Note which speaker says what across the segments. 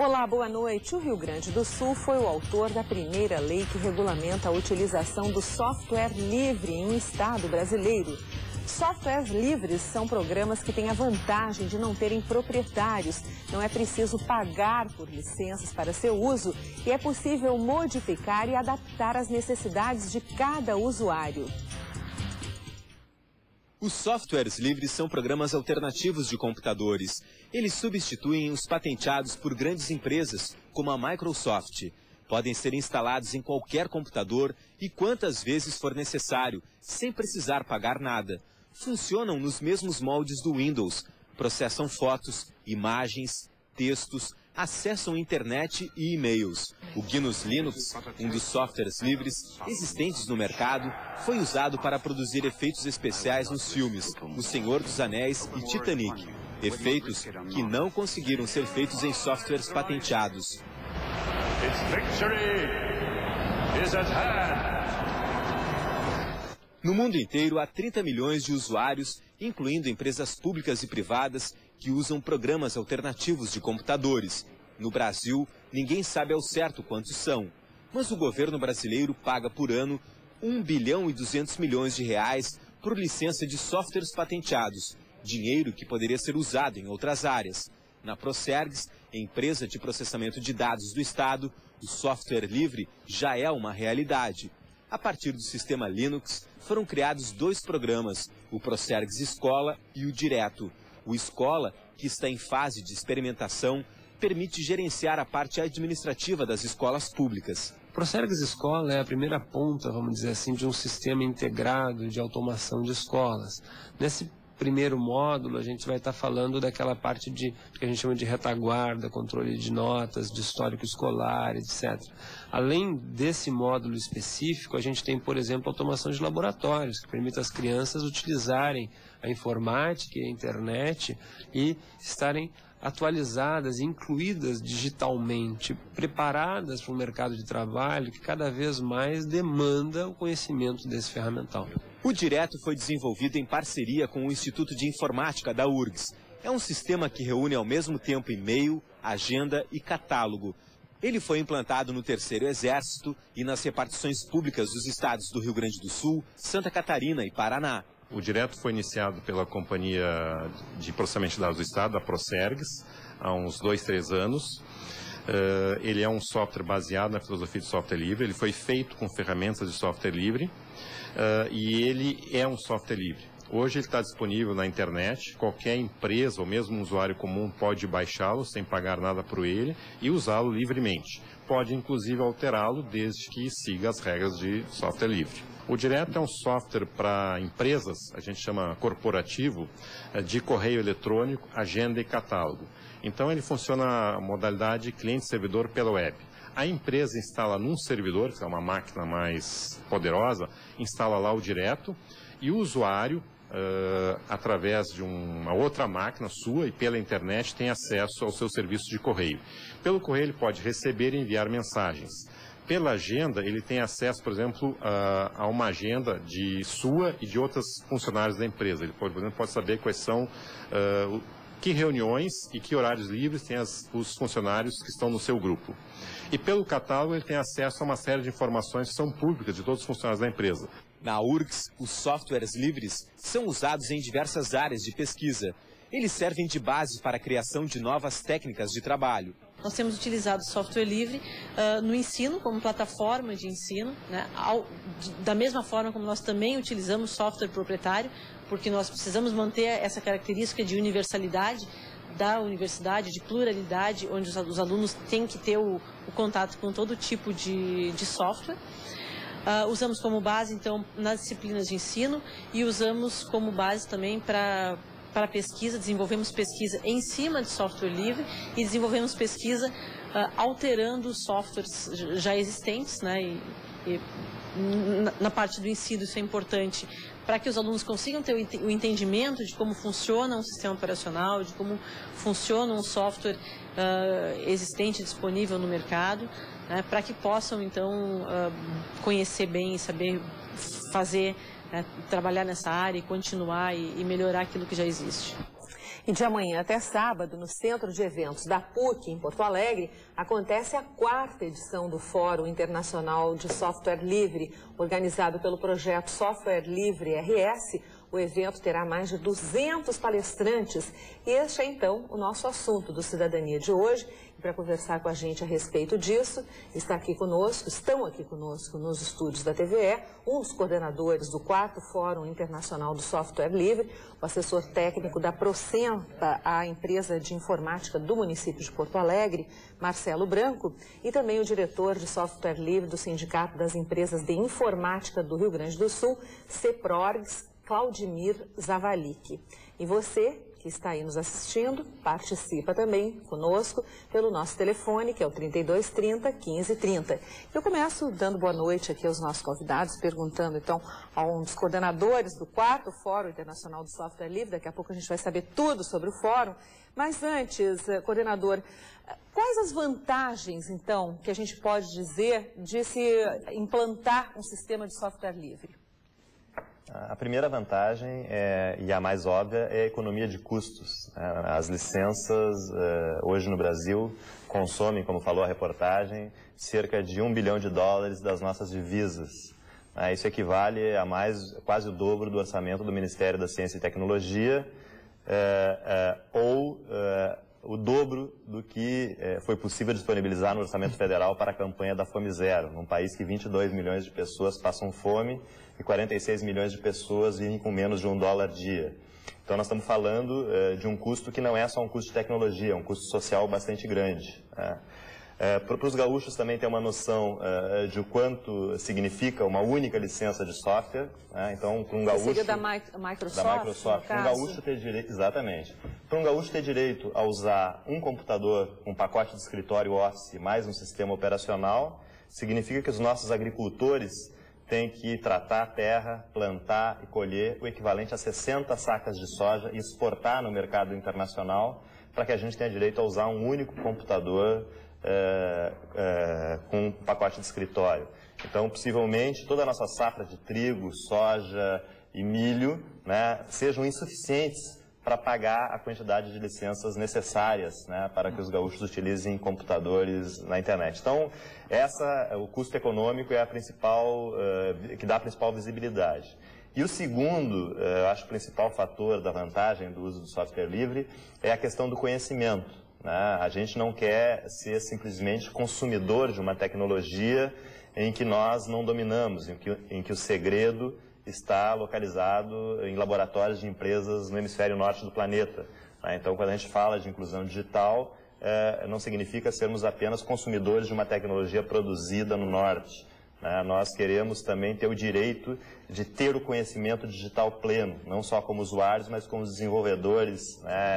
Speaker 1: Olá, boa noite. O Rio Grande do Sul foi o autor da primeira lei que regulamenta a utilização do software livre em um estado brasileiro. Softwares livres são programas que têm a vantagem de não terem proprietários. Não é preciso pagar por licenças para seu uso e é possível modificar e adaptar às necessidades de cada usuário.
Speaker 2: Os softwares livres são programas alternativos de computadores. Eles substituem os patenteados por grandes empresas, como a Microsoft. Podem ser instalados em qualquer computador e quantas vezes for necessário, sem precisar pagar nada. Funcionam nos mesmos moldes do Windows. Processam fotos, imagens, textos, acessam internet e e-mails. O GNU Linux, um dos softwares livres existentes no mercado, foi usado para produzir efeitos especiais nos filmes O Senhor dos Anéis e Titanic. Efeitos que não conseguiram ser feitos em softwares patenteados. No mundo inteiro, há 30 milhões de usuários, incluindo empresas públicas e privadas, que usam programas alternativos de computadores. No Brasil, ninguém sabe ao certo quantos são, mas o governo brasileiro paga por ano 1 bilhão e 200 milhões de reais por licença de softwares patenteados, dinheiro que poderia ser usado em outras áreas. Na Procergs, empresa de processamento de dados do Estado, o software livre já é uma realidade. A partir do sistema Linux, foram criados 2 programas, o Procergs Escola e o Direto. O Escola, que está em fase de experimentação, permite gerenciar a parte administrativa das escolas públicas.
Speaker 3: O Procergs Escola é a primeira ponta, vamos dizer assim, de um sistema integrado de automação de escolas. Nesse primeiro módulo, a gente vai estar falando daquela parte que a gente chama de retaguarda, controle de notas, de histórico escolar, etc. Além desse módulo específico, a gente tem, por exemplo, automação de laboratórios, que permite às crianças utilizarem a informática e a internet e estarem atualizadas, incluídas digitalmente, preparadas para um mercado de trabalho que cada vez mais demanda o conhecimento desse ferramental.
Speaker 2: O Direto foi desenvolvido em parceria com o Instituto de Informática da URGS. É um sistema que reúne ao mesmo tempo e-mail, agenda e catálogo. Ele foi implantado no Terceiro Exército e nas repartições públicas dos estados do Rio Grande do Sul, Santa Catarina e Paraná.
Speaker 4: O Direto foi iniciado pela Companhia de Processamento de Dados do Estado, a Procergs, há uns 2, 3 anos. Ele é um software baseado na filosofia de software livre, ele foi feito com ferramentas de software livre e ele é um software livre. Hoje ele está disponível na internet, qualquer empresa ou mesmo um usuário comum pode baixá-lo sem pagar nada por ele e usá-lo livremente. Pode inclusive alterá-lo desde que siga as regras de software livre. O Direto é um software para empresas, a gente chama corporativo, de correio eletrônico, agenda e catálogo. Então ele funciona a modalidade cliente-servidor pela web. A empresa instala num servidor, que é uma máquina mais poderosa, instala lá o Direto e o usuário, através de uma outra máquina sua e pela internet, tem acesso ao seu serviço de correio. Pelo correio ele pode receber e enviar mensagens. Pela agenda, ele tem acesso, por exemplo, a uma agenda de sua e de outros funcionários da empresa. Ele, por exemplo, pode saber quais são, que reuniões e que horários livres têm os funcionários que estão no seu grupo. E pelo catálogo, ele tem acesso a uma série de informações que são públicas de todos os funcionários da empresa.
Speaker 2: Na URGS, os softwares livres são usados em diversas áreas de pesquisa. Eles servem de base para a criação de novas técnicas de trabalho.
Speaker 5: Nós temos utilizado software livre no ensino, como plataforma de ensino, né? Da mesma forma como nós também utilizamos software proprietário, porque nós precisamos manter essa característica de universalidade da universidade, de pluralidade, onde os alunos têm que ter o contato com todo tipo de software. Usamos como base, então, nas disciplinas de ensino e usamos como base também para pesquisa, desenvolvemos pesquisa em cima de software livre e desenvolvemos pesquisa alterando softwares já existentes, né? E na parte do ensino isso é importante para que os alunos consigam ter o entendimento de como funciona um sistema operacional, de como funciona um software existente, disponível no mercado, né? Para que possam, então, conhecer bem e saber fazer, trabalhar nessa área e continuar e melhorar aquilo que já existe.
Speaker 1: E de amanhã até sábado, no Centro de Eventos da PUC, em Porto Alegre, acontece a 4ª edição do Fórum Internacional de Software Livre, organizado pelo projeto Software Livre RS. O evento terá mais de 200 palestrantes e este é, então, o nosso assunto do Cidadania de hoje. E para conversar com a gente a respeito disso, estão aqui conosco nos estúdios da TVE, um dos coordenadores do 4º Fórum Internacional do Software Livre, o assessor técnico da Procenta, a empresa de informática do município de Porto Alegre, Marcelo Branco, e também o diretor de Software Livre do Sindicato das Empresas de Informática do Rio Grande do Sul, CEPRORGS, Claudimir Zavalik. E você que está aí nos assistindo, participa também conosco pelo nosso telefone, que é o 3230 1530. Eu começo dando boa noite aqui aos nossos convidados, perguntando então a um dos coordenadores do 4º Fórum Internacional do Software Livre. Daqui a pouco a gente vai saber tudo sobre o fórum. Mas antes, coordenador, quais as vantagens, então, que a gente pode dizer de se implantar um sistema de software livre?
Speaker 6: A primeira vantagem, e a mais óbvia, é a economia de custos. As licenças, hoje no Brasil, consomem, como falou a reportagem, cerca de $1 bilhão das nossas divisas. Isso equivale a quase o dobro do orçamento do Ministério da Ciência e Tecnologia, ou o dobro do que foi possível disponibilizar no orçamento federal para a campanha da Fome Zero, num país que 22 milhões de pessoas passam fome e 46 milhões de pessoas vivem com menos de $1 dia. Então nós estamos falando de um custo que não é só um custo de tecnologia, é um custo social bastante grande. Para os gaúchos também ter uma noção de o quanto significa uma única licença de software. Então, para um gaúcho...
Speaker 1: Seria da Microsoft,
Speaker 6: para um gaúcho ter direito, exatamente. Para um gaúcho ter direito a usar um computador, um pacote de escritório Office mais um sistema operacional, significa que os nossos agricultores têm que tratar a terra, plantar e colher o equivalente a 60 sacas de soja e exportar no mercado internacional para que a gente tenha direito a usar um único computador com um pacote de escritório. Então, possivelmente, toda a nossa safra de trigo, soja e milho, sejam insuficientes para pagar a quantidade de licenças necessárias para que os gaúchos utilizem computadores na internet. Então, o custo econômico é que dá a principal visibilidade. E o segundo, eu acho, o principal fator da vantagem do uso do software livre é a questão do conhecimento. A gente não quer ser simplesmente consumidor de uma tecnologia em que nós não dominamos, em que o segredo está localizado em laboratórios de empresas no hemisfério norte do planeta. Então, quando a gente fala de inclusão digital, não significa sermos apenas consumidores de uma tecnologia produzida no norte. Nós queremos também ter o direito de ter o conhecimento digital pleno, não só como usuários, mas como desenvolvedores,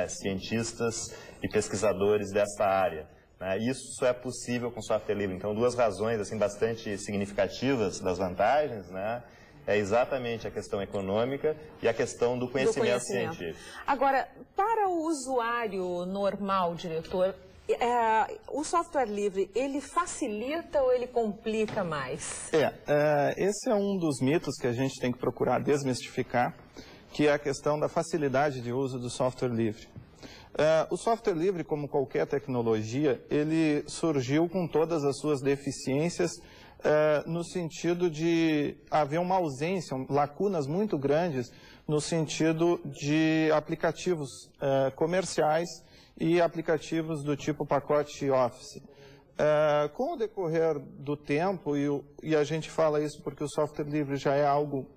Speaker 6: cientistas e pesquisadores dessa área. Isso só é possível com software livre. Então, duas razões assim, bastante significativas das vantagens, é exatamente a questão econômica e a questão do conhecimento científico.
Speaker 1: Agora, para o usuário normal, diretor, o software livre, ele facilita ou ele complica mais?
Speaker 7: Esse é um dos mitos que a gente tem que procurar desmistificar, que é a questão da facilidade de uso do software livre. O software livre, como qualquer tecnologia, ele surgiu com todas as suas deficiências, no sentido de haver uma ausência, lacunas muito grandes no sentido de aplicativos comerciais e aplicativos do tipo pacote Office. Com o decorrer do tempo, e a gente fala isso porque o software livre já é algo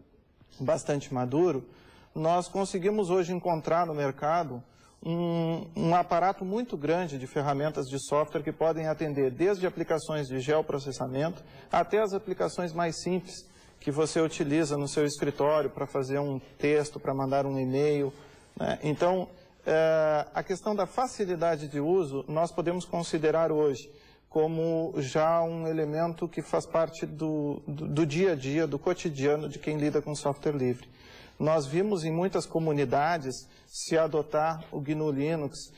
Speaker 7: bastante maduro, nós conseguimos hoje encontrar no mercado um aparato muito grande de ferramentas de software que podem atender desde aplicações de geoprocessamento até as aplicações mais simples que você utiliza no seu escritório para fazer um texto, para mandar um e-mail. Então, a questão da facilidade de uso nós podemos considerar hoje como já um elemento que faz parte do dia a dia, do cotidiano de quem lida com software livre. Nós vimos em muitas comunidades se adotar o GNU Linux,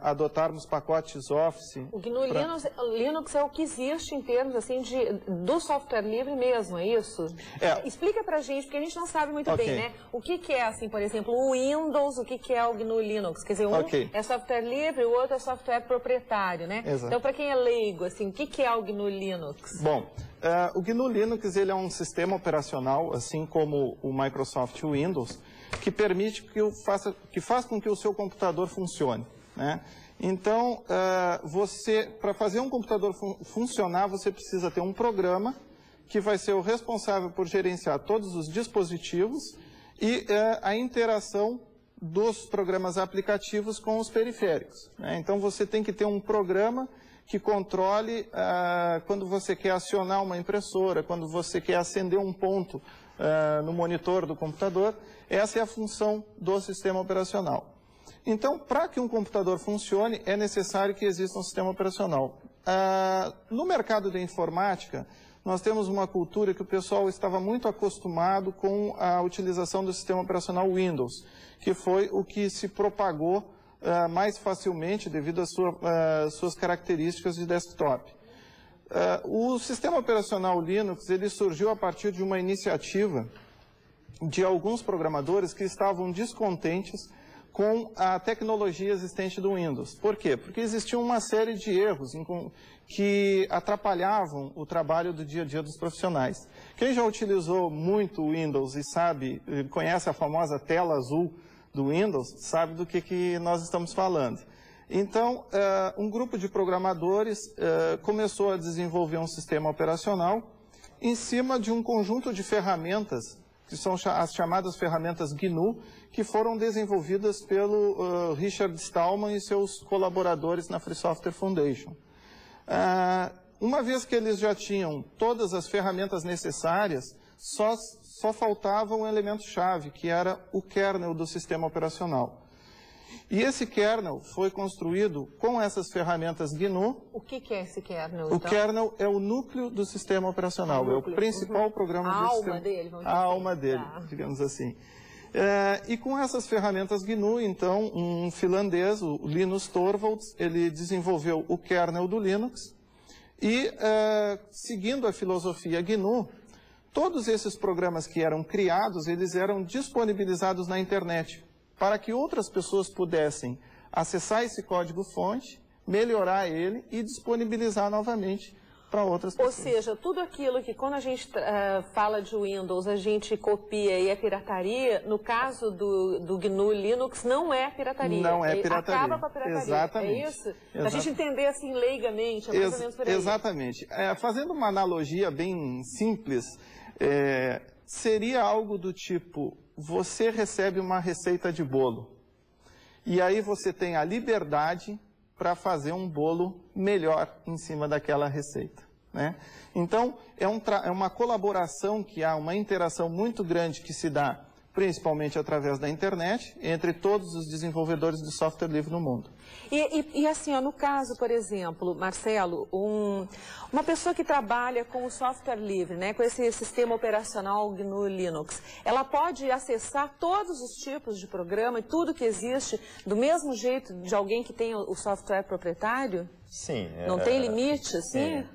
Speaker 7: adotarmos pacotes Office.
Speaker 1: O GNU Linux é o que existe em termos assim, do software livre mesmo, é isso? Explica pra gente, porque a gente não sabe muito bem, né? O que é, assim, por exemplo, o Windows, o que é o GNU Linux? Quer dizer, um é software livre, o outro é software proprietário, né?
Speaker 7: Exato.
Speaker 1: Então, para quem é leigo, assim, o que é o GNU Linux?
Speaker 7: Bom, o GNU Linux ele é um sistema operacional, assim como o Microsoft Windows, que permite que faz com que o seu computador funcione, né? Então, para fazer um computador funcionar, você precisa ter um programa que vai ser o responsável por gerenciar todos os dispositivos e a interação dos programas aplicativos com os periféricos, né? Então, você tem que ter um programa que controle quando você quer acionar uma impressora, quando você quer acender um ponto no monitor do computador. Essa é a função do sistema operacional. Então, para que um computador funcione, é necessário que exista um sistema operacional. No mercado da informática, nós temos uma cultura que o pessoal estava muito acostumado com a utilização do sistema operacional Windows, que foi o que se propagou mais facilmente devido às suas características de desktop. O sistema operacional Linux ele surgiu a partir de uma iniciativa de alguns programadores que estavam descontentes com a tecnologia existente do Windows. Por quê? Porque existia uma série de erros que atrapalhavam o trabalho do dia a dia dos profissionais. Quem já utilizou muito o Windows e conhece a famosa tela azul do Windows, sabe do que nós estamos falando. Então, um grupo de programadores começou a desenvolver um sistema operacional em cima de um conjunto de ferramentas, que são as chamadas ferramentas GNU, que foram desenvolvidas pelo Richard Stallman e seus colaboradores na Free Software Foundation. Uma vez que eles já tinham todas as ferramentas necessárias, só faltava um elemento-chave, que era o kernel do sistema operacional. E esse kernel foi construído com essas ferramentas GNU.
Speaker 1: O que é esse kernel,
Speaker 7: então? O kernel é o núcleo do sistema operacional, é o principal programa do sistema.
Speaker 1: A alma dele, vamos dizer.
Speaker 7: A alma dele, digamos assim. E com essas ferramentas GNU, então, um finlandês, o Linus Torvalds, ele desenvolveu o kernel do Linux e, seguindo a filosofia GNU, todos esses programas que eram criados, eles eram disponibilizados na internet, para que outras pessoas pudessem acessar esse código-fonte, melhorar ele e disponibilizar novamente para outras pessoas.
Speaker 1: Ou seja, tudo aquilo que quando a gente fala de Windows, a gente copia e é pirataria, no caso do GNU Linux, não é pirataria.
Speaker 7: Não é pirataria.
Speaker 1: Acaba com a pirataria.
Speaker 7: Exatamente.
Speaker 1: É isso? Para a gente entender assim, leigamente, é mais ou menos por aí.
Speaker 7: Exatamente. Fazendo uma analogia bem simples, seria algo do tipo: você recebe uma receita de bolo e aí você tem a liberdade para fazer um bolo melhor em cima daquela receita, né? Então, é uma colaboração que há, uma interação muito grande que se dá, principalmente através da internet, entre todos os desenvolvedores de software livre no mundo.
Speaker 1: E assim, no caso, por exemplo, Marcelo, uma pessoa que trabalha com o software livre, né, com esse sistema operacional GNU Linux, ela pode acessar todos os tipos de programa e tudo que existe do mesmo jeito de alguém que tem o software proprietário?
Speaker 6: Sim.
Speaker 1: Não tem limite, assim?
Speaker 6: Sim.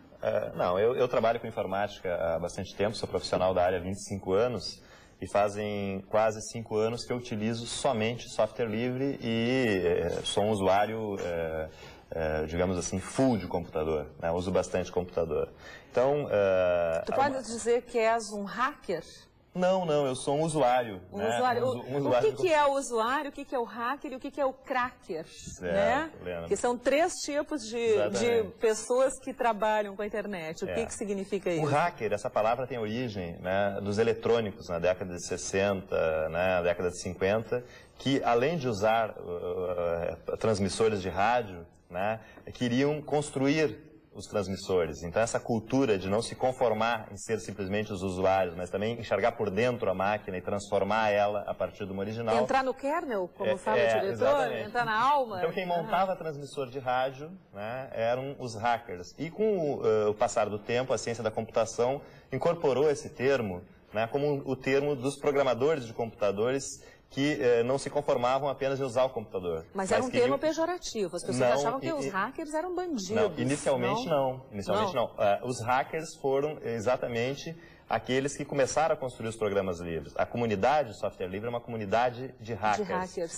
Speaker 6: Não, eu trabalho com informática há bastante tempo, sou profissional da área há 25 anos. E fazem quase 5 anos que eu utilizo somente software livre e sou um usuário, digamos assim, full de computador, né? Uso bastante computador. Então...
Speaker 1: Tu pode dizer que és um hacker?
Speaker 6: Não, eu sou um usuário.
Speaker 1: Um usuário. O que é o usuário, o que é o hacker e o que é o cracker? Né? Que são 3 tipos de pessoas que trabalham com a internet. O que significa isso?
Speaker 6: O hacker, essa palavra tem origem, né, dos eletrônicos na década de 60, né, na década de 50, que além de usar transmissores de rádio, né, queriam construir os transmissores. Então, essa cultura de não se conformar em ser simplesmente os usuários, mas também enxergar por dentro a máquina e transformar ela a partir de uma original.
Speaker 1: Entrar no kernel, como fala o diretor, entrar na alma.
Speaker 6: Então, quem montava transmissor de rádio, né, eram os hackers. E com o passar do tempo, a ciência da computação incorporou esse termo, né, como o termo dos programadores de computadores que não se conformavam apenas em usar o computador.
Speaker 1: Mas era um termo pejorativo, as pessoas achavam que os hackers eram bandidos.
Speaker 6: Não, inicialmente não. Os hackers foram exatamente aqueles que começram a construir os programas livres. A comunidade de software livre é uma comunidade de hackers.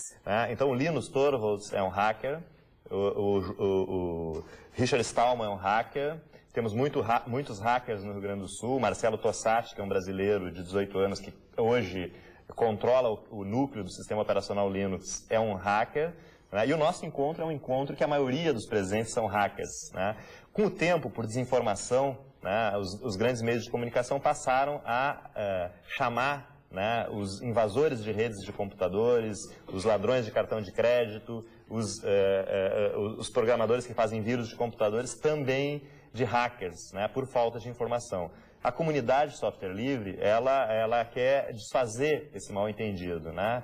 Speaker 6: Então o Linus Torvalds é um hacker, o Richard Stallman é um hacker, temos muitos hackers no Rio Grande do Sul, Marcelo Tossati, que é um brasileiro de 18 anos que hoje controla o núcleo do sistema operacional Linux, é um hacker, né? E o nosso encontro é um encontro que a maioria dos presentes são hackers, né? Com o tempo, por desinformação, né, os grandes meios de comunicação passaram a chamar, né, os invasores de redes de computadores, os ladrões de cartão de crédito, os programadores que fazem vírus de computadores também de hackers, né, por falta de informação. A comunidade de software livre, ela quer desfazer esse mal-entendido, né?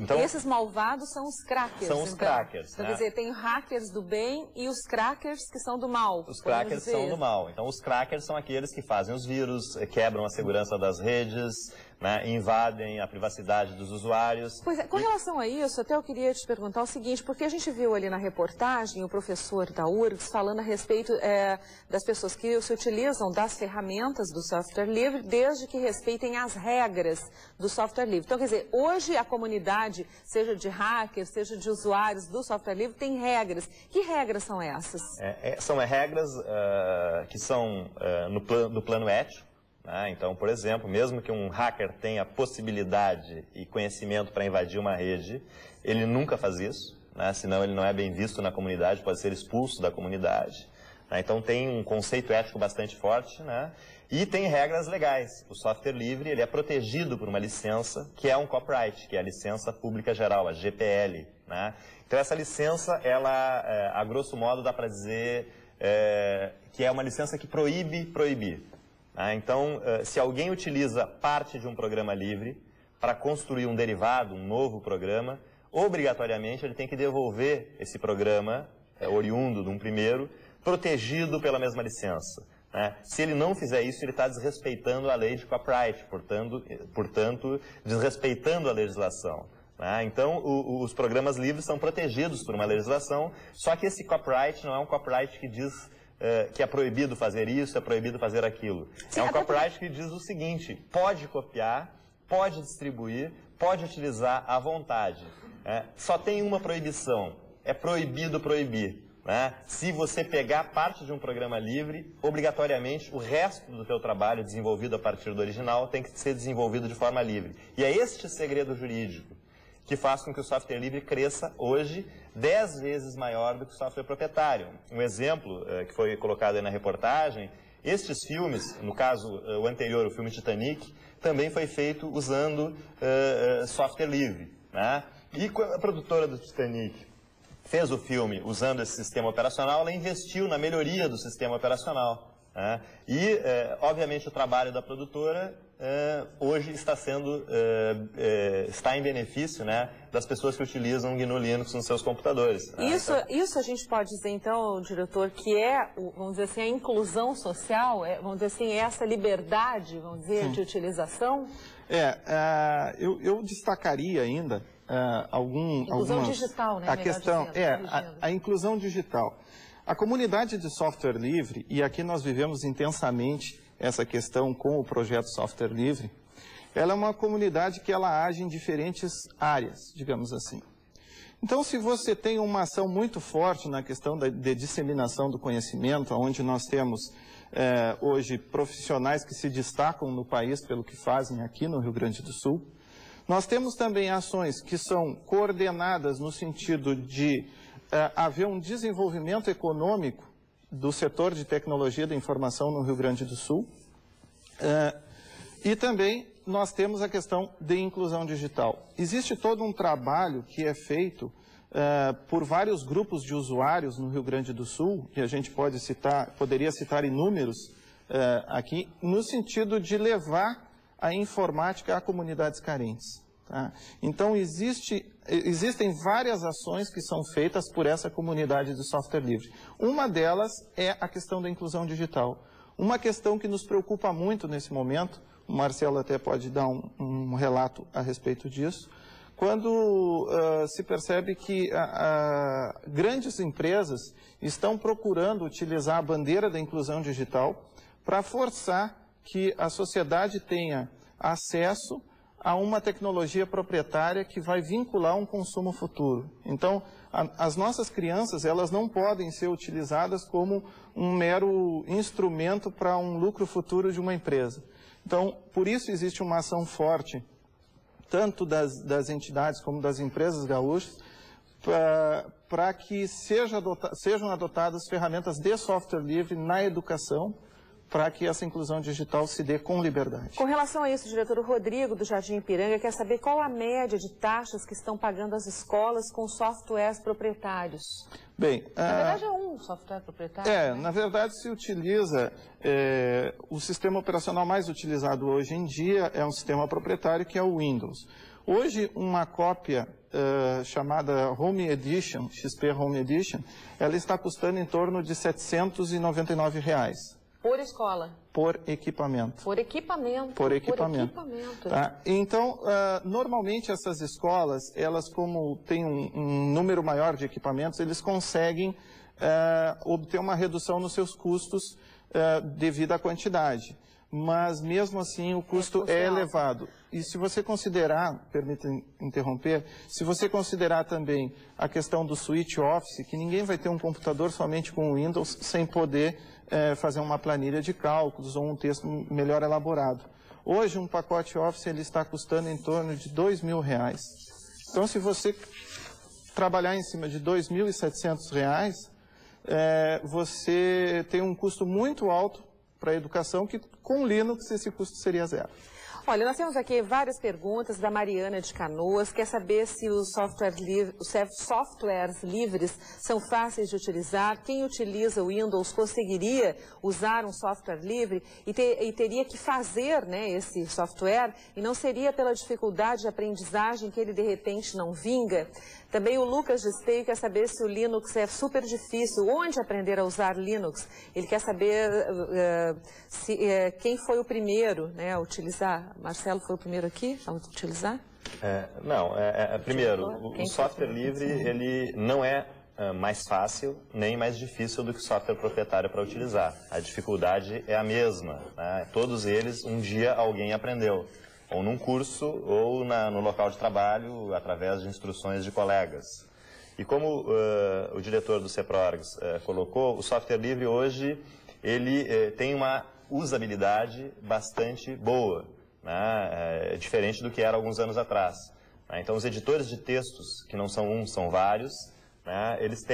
Speaker 1: Então, e esses malvados são os crackers.
Speaker 6: São os crackers.
Speaker 1: Então, quer dizer, tem hackers do bem e os crackers que são do mal.
Speaker 6: Os crackers são do mal. Então, os crackers são aqueles que fazem os vírus, quebram a segurança das redes, né, invadem a privacidade dos usuários.
Speaker 1: Pois é, com relação a isso, até eu queria te perguntar o seguinte, porque a gente viu ali na reportagem o professor da URGS falando a respeito das pessoas que se utilizam das ferramentas do software livre, desde que respeitem as regras do software livre. Então, quer dizer, hoje a comunidade, seja de hackers, seja de usuários do software livre, tem regras. Que regras são essas?
Speaker 6: São regras que são do plano ético. Então, por exemplo, mesmo que um hacker tenha possibilidade e conhecimento para invadir uma rede, ele nunca faz isso, né? Senão ele não é bem visto na comunidade, pode ser expulso da comunidade. Então tem um conceito ético bastante forte, né? E tem regras legais. O software livre ele é protegido por uma licença que é um copyright, que é a licença pública geral, a GPL, né? Então essa licença, ela, a grosso modo, dá para dizer que é uma licença que proíbe proibir. Então, se alguém utiliza parte de um programa livre para construir um derivado, um novo programa, obrigatoriamente ele tem que devolver esse programa, oriundo de um primeiro, protegido pela mesma licença. Se ele não fizer isso, ele está desrespeitando a lei de copyright, portanto, desrespeitando a legislação. Então, os programas livres são protegidos por uma legislação, só que esse copyright não é um copyright que diz que é proibido fazer isso, é proibido fazer aquilo. Sim, é um copyright que diz o seguinte: pode copiar, pode distribuir, pode utilizar à vontade. Só tem uma proibição: é proibido proibir. Se você pegar parte de um programa livre, obrigatoriamente o resto do teu trabalho desenvolvido a partir do original tem que ser desenvolvido de forma livre. E é este segredo jurídico que faz com que o software livre cresça hoje 10 vezes maior do que o software proprietário. Um exemplo que foi colocado aí na reportagem, estes filmes, no caso o anterior, o filme Titanic, também foi feito usando software livre. E a produtora do Titanic fez o filme usando esse sistema operacional, ela investiu na melhoria do sistema operacional. E, obviamente, o trabalho da produtora hoje está em benefício, né, das pessoas que utilizam GNU Linux nos seus computadores.
Speaker 1: Isso a gente pode dizer, então, diretor, que vamos dizer assim, a inclusão social, vamos dizer assim, essa liberdade, vamos dizer, de utilização?
Speaker 7: Eu destacaria ainda
Speaker 1: inclusão digital, né?
Speaker 7: A questão a inclusão digital. A comunidade de software livre, e aqui nós vivemos intensamente essa questão com o projeto Software Livre, ela é uma comunidade que ela age em diferentes áreas, digamos assim. Então, se você tem uma ação muito forte na questão de disseminação do conhecimento, onde nós temos hoje profissionais que se destacam no país pelo que fazem aqui no Rio Grande do Sul, nós temos também ações que são coordenadas no sentido de haver um desenvolvimento econômico do setor de tecnologia da informação no Rio Grande do Sul. E também nós temos a questão de inclusão digital. Existe todo um trabalho que é feito por vários grupos de usuários no Rio Grande do Sul, que a gente poderia citar inúmeros aqui, no sentido de levar a informática a comunidades carentes. Então, existem várias ações que são feitas por essa comunidade de software livre. Uma delas é a questão da inclusão digital. Uma questão que nos preocupa muito nesse momento, o Marcelo até pode dar um relato a respeito disso, quando se percebe que grandes empresas estão procurando utilizar a bandeira da inclusão digital para forçar que a sociedade tenha acesso a uma tecnologia proprietária que vai vincular um consumo futuro. Então, as nossas crianças, elas não podem ser utilizadas como um mero instrumento para um lucro futuro de uma empresa. Então, por isso existe uma ação forte, tanto das entidades como das empresas gaúchas, para que sejam adotadas ferramentas de software livre na educação, para que essa inclusão digital se dê com liberdade.
Speaker 1: Com relação a isso, o diretor Rodrigo, do Jardim Ipiranga, quer saber qual a média de taxas que estão pagando as escolas com softwares proprietários.
Speaker 7: Bem,
Speaker 1: na verdade é um software proprietário, né?
Speaker 7: Na verdade se utiliza, o sistema operacional mais utilizado hoje em dia é um sistema proprietário que é o Windows. Hoje uma cópia chamada Home Edition, XP Home Edition, ela está custando em torno de R$ 799.
Speaker 1: Por escola?
Speaker 7: Por equipamento.
Speaker 1: Por equipamento?
Speaker 7: Por equipamento.
Speaker 1: Por equipamento.
Speaker 7: Tá? Então, normalmente essas escolas, elas como têm um número maior de equipamentos, eles conseguem obter uma redução nos seus custos devido à quantidade. Mas mesmo assim o custo é elevado. E se você considerar, permita interromper, se você considerar também a questão do switch office, que ninguém vai ter um computador somente com Windows sem poder fazer uma planilha de cálculos ou um texto melhor elaborado. Hoje um pacote Office ele está custando em torno de R$ 2.000. Então se você trabalhar em cima de R$ 2.700, você tem um custo muito alto para a educação, que com Linux esse custo seria zero.
Speaker 1: Olha, nós temos aqui várias perguntas da Mariana de Canoas, quer saber se os softwares livres são fáceis de utilizar, quem utiliza o Windows conseguiria usar um software livre e teria que fazer, né, esse software, e não seria pela dificuldade de aprendizagem que ele de repente não vinga. Também o Lucas de Esteio quer saber se o Linux é super difícil, onde aprender a usar Linux. Ele quer saber quem foi o primeiro, né, a utilizar. Marcelo foi o primeiro aqui a utilizar?
Speaker 6: Primeiro, o software livre ele não é mais fácil nem mais difícil do que o software proprietário para utilizar. A dificuldade é a mesma, né? Todos eles, um dia alguém aprendeu. Ou num curso, ou no local de trabalho, através de instruções de colegas. E como o diretor do CEPRORGS colocou, o software livre hoje ele tem uma usabilidade bastante boa, né? Diferente do que era alguns anos atrás. Né? Então, os editores de textos, que não são um, são vários, né? Eles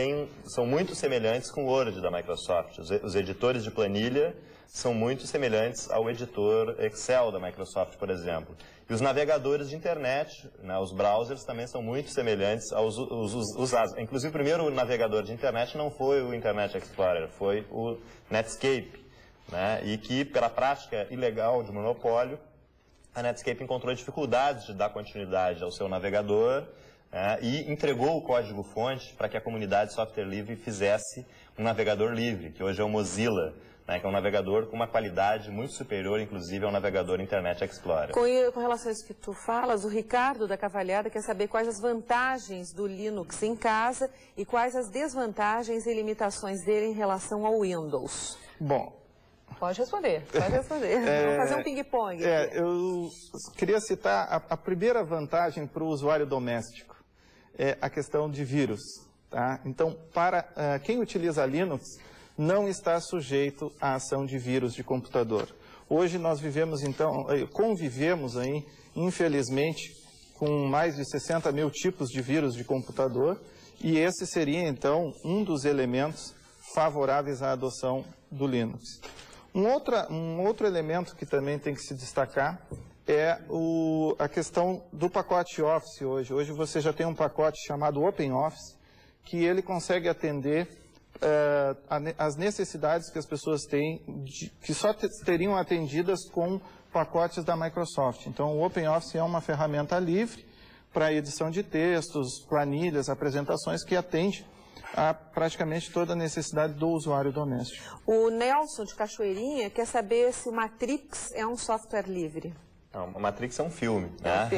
Speaker 6: são muito semelhantes com o Word da Microsoft. Os editores de planilha são muito semelhantes ao editor Excel da Microsoft, por exemplo. E os navegadores de internet, né, os browsers, também são muito semelhantes aos usados. Inclusive, o primeiro navegador de internet não foi o Internet Explorer, foi o Netscape, né, e que, pela prática ilegal de monopólio, a Netscape encontrou dificuldades de dar continuidade ao seu navegador, e entregou o código-fonte para que a comunidade de software livre fizesse um navegador livre, que hoje é o Mozilla, né, que é um navegador com uma qualidade muito superior, inclusive, ao navegador Internet Explorer.
Speaker 1: Com relação a isso que tu falas, o Ricardo da Cavalhada quer saber quais as vantagens do Linux em casa e quais as desvantagens e limitações dele em relação ao Windows.
Speaker 7: Bom,
Speaker 1: pode responder, pode responder. Vamos fazer um ping-pong.
Speaker 7: Eu queria citar a primeira vantagem para o usuário doméstico, é a questão de vírus. Tá? Então, para quem utiliza Linux, não está sujeito à ação de vírus de computador. Hoje nós convivemos aí, infelizmente, com mais de 60 mil tipos de vírus de computador, e esse seria, então, um dos elementos favoráveis à adoção do Linux. Um outro elemento que também tem que se destacar é a questão do pacote Office hoje. Hoje você já tem um pacote chamado OpenOffice, que ele consegue atender as necessidades que as pessoas têm, que só teriam atendidas com pacotes da Microsoft. Então, o OpenOffice é uma ferramenta livre para edição de textos, planilhas, apresentações, que atende a praticamente toda a necessidade do usuário doméstico.
Speaker 1: O Nelson de Cachoeirinha quer saber se o Matrix é um software livre.
Speaker 6: Não, Matrix é um filme, né?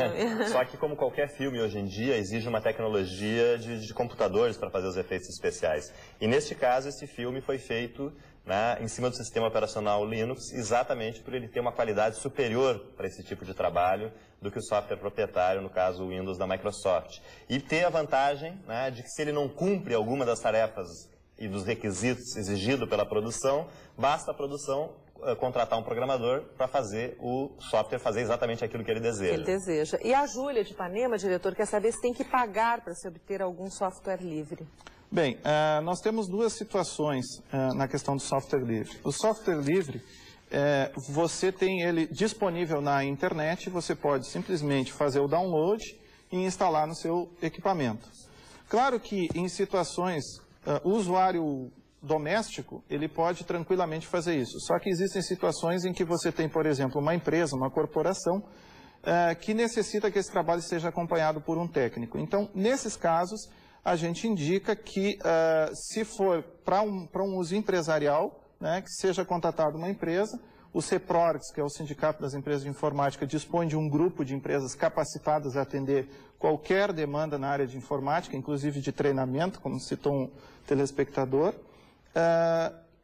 Speaker 6: Só que como qualquer filme hoje em dia, exige uma tecnologia de computadores para fazer os efeitos especiais. E neste caso, esse filme foi feito, né, em cima do sistema operacional Linux, exatamente por ele ter uma qualidade superior para esse tipo de trabalho do que o software proprietário, no caso o Windows da Microsoft. E ter a vantagem, né, de que se ele não cumpre alguma das tarefas e dos requisitos exigidos pela produção, basta a produção contratar um programador para fazer o software fazer exatamente aquilo que ele deseja.
Speaker 1: E a Júlia de Ipanema, diretor, quer saber se tem que pagar para se obter algum software livre.
Speaker 7: Bem, nós temos duas situações na questão do software livre. O software livre, você tem ele disponível na internet, você pode simplesmente fazer o download e instalar no seu equipamento. Claro que em situações, o usuário doméstico, ele pode tranquilamente fazer isso. Só que existem situações em que você tem, por exemplo, uma empresa, uma corporação, que necessita que esse trabalho seja acompanhado por um técnico. Então, nesses casos, a gente indica que, se for para um uso empresarial, né, que seja contatada uma empresa, o CEPRORGS, que é o Sindicato das Empresas de Informática, dispõe de um grupo de empresas capacitadas a atender qualquer demanda na área de informática, inclusive de treinamento, como citou um telespectador,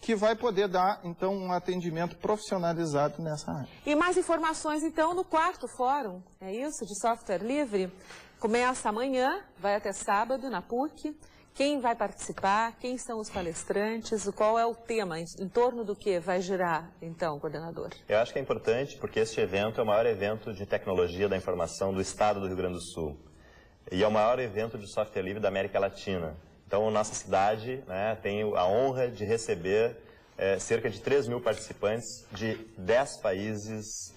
Speaker 7: que vai poder dar, então, um atendimento profissionalizado nessa área.
Speaker 1: E mais informações, então, no 4º Fórum, é isso, de software livre? Começa amanhã, vai até sábado, na PUC. Quem vai participar? Quem são os palestrantes? Qual é o tema? Em torno do que vai girar, então, coordenador?
Speaker 6: Eu acho que é importante porque este evento é o maior evento de tecnologia da informação do estado do Rio Grande do Sul. E é o maior evento de software livre da América Latina. Então, nossa cidade, né, tem a honra de receber cerca de 3 mil participantes de 10 países,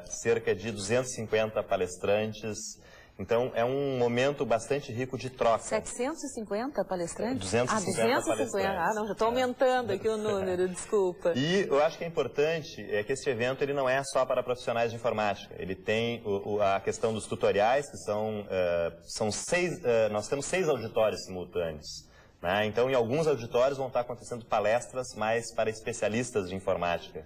Speaker 6: cerca de 250 palestrantes. Então, é um momento bastante rico de troca.
Speaker 1: 750 palestrantes?
Speaker 6: 250 palestrantes.
Speaker 1: Não, já estou aumentando aqui o número, desculpa.
Speaker 6: E eu acho que é importante que esse evento ele não é só para profissionais de informática. Ele tem a questão dos tutoriais, que são 6, nós temos 6 auditórios simultâneos. Né? Então, em alguns auditórios vão estar acontecendo palestras mais para especialistas de informática.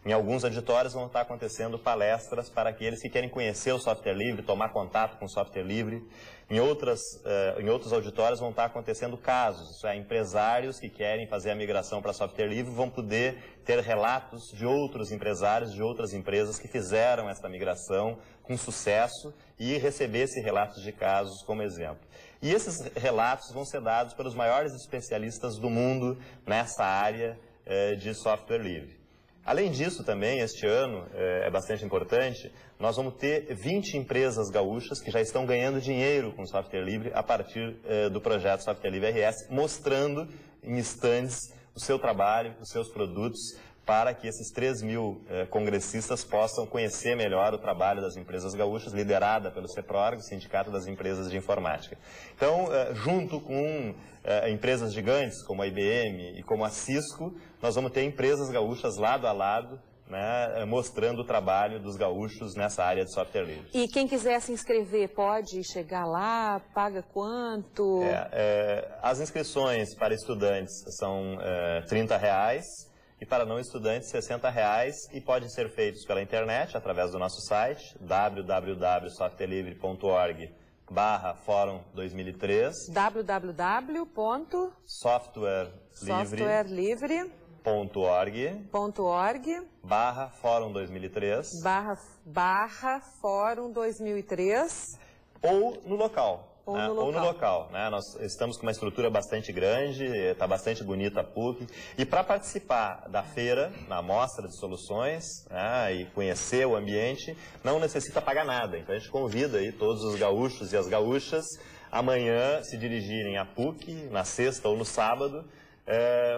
Speaker 6: Em alguns auditórios vão estar acontecendo palestras para aqueles que querem conhecer o software livre, tomar contato com o software livre. Em outros auditórios vão estar acontecendo casos, isso é, empresários que querem fazer a migração para software livre vão poder ter relatos de outros empresários, de outras empresas que fizeram essa migração com sucesso e receber esses relatos de casos como exemplo. E esses relatos vão ser dados pelos maiores especialistas do mundo nessa área de software livre. Além disso, também, este ano, é bastante importante, nós vamos ter 20 empresas gaúchas que já estão ganhando dinheiro com software livre a partir do projeto Software Livre RS, mostrando em stands o seu trabalho, os seus produtos, para que esses 3 mil congressistas possam conhecer melhor o trabalho das empresas gaúchas, liderada pelo CEPRORG, Sindicato das Empresas de Informática. Então, junto com empresas gigantes como a IBM e como a Cisco, nós vamos ter empresas gaúchas lado a lado, né, mostrando o trabalho dos gaúchos nessa área de software livre.
Speaker 1: E quem quiser se inscrever pode chegar lá, paga quanto?
Speaker 6: As inscrições para estudantes são R$30 e para não estudantes R$60 e podem ser feitos pela internet através do nosso site www.softwarelivre.org/Fórum 2003
Speaker 1: www.softwarelivre.org/Fórum 2003 ou no local. Ou no local.
Speaker 6: Né? Nós estamos com uma estrutura bastante grande, está bastante bonita a PUC. E para participar da feira, na mostra de soluções, né, e conhecer o ambiente, não necessita pagar nada. Então a gente convida aí todos os gaúchos e as gaúchas amanhã se dirigirem à PUC, na sexta ou no sábado,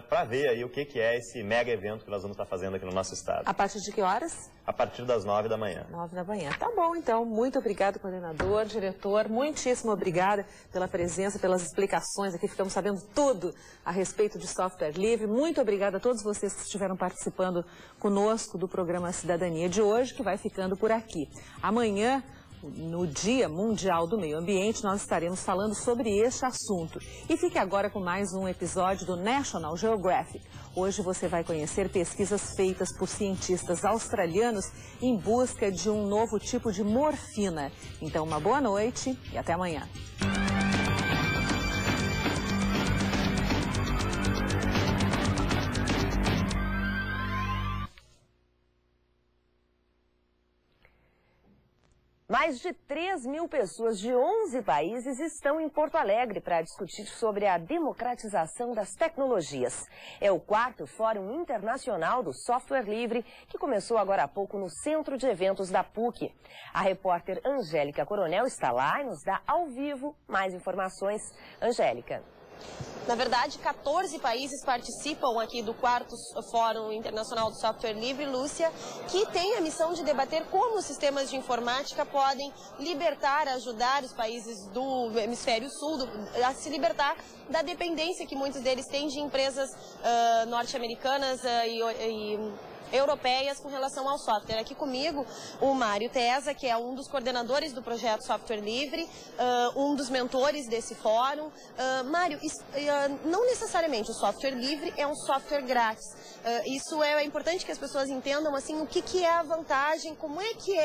Speaker 6: para ver aí o que é esse mega evento que nós vamos estar fazendo aqui no nosso estado.
Speaker 1: A partir de que horas?
Speaker 6: A partir das 9 da manhã.
Speaker 1: 9 da manhã. Tá bom, então. Muito obrigado, coordenador, diretor. Muitíssimo obrigada pela presença, pelas explicações aqui. Ficamos sabendo tudo a respeito de software livre. Muito obrigada a todos vocês que estiveram participando conosco do programa Cidadania de hoje, que vai ficando por aqui. Amanhã, no Dia Mundial do Meio Ambiente, nós estaremos falando sobre este assunto. E fique agora com mais um episódio do National Geographic. Hoje você vai conhecer pesquisas feitas por cientistas australianos em busca de um novo tipo de morfina. Então, uma boa noite e até amanhã.
Speaker 8: Mais de 3.000 pessoas de 11 países estão em Porto Alegre para discutir sobre a democratização das tecnologias. É o 4º Fórum Internacional do Software Livre, que começou agora há pouco no Centro de Eventos da PUC. A repórter Angélica Coronel está lá e nos dá ao vivo mais informações. Angélica.
Speaker 9: Na verdade, 14 países participam aqui do 4º Fórum Internacional do Software Livre, Lúcia, que tem a missão de debater como os sistemas de informática podem libertar, ajudar os países do hemisfério sul a se libertar da dependência que muitos deles têm de empresas norte-americanas e europeias com relação ao software. Aqui comigo o Mário Tesa, que é um dos coordenadores do projeto Software Livre, um dos mentores desse fórum. Mário, não necessariamente o software livre é um software grátis. Isso é importante que as pessoas entendam assim, o que é a vantagem, como é que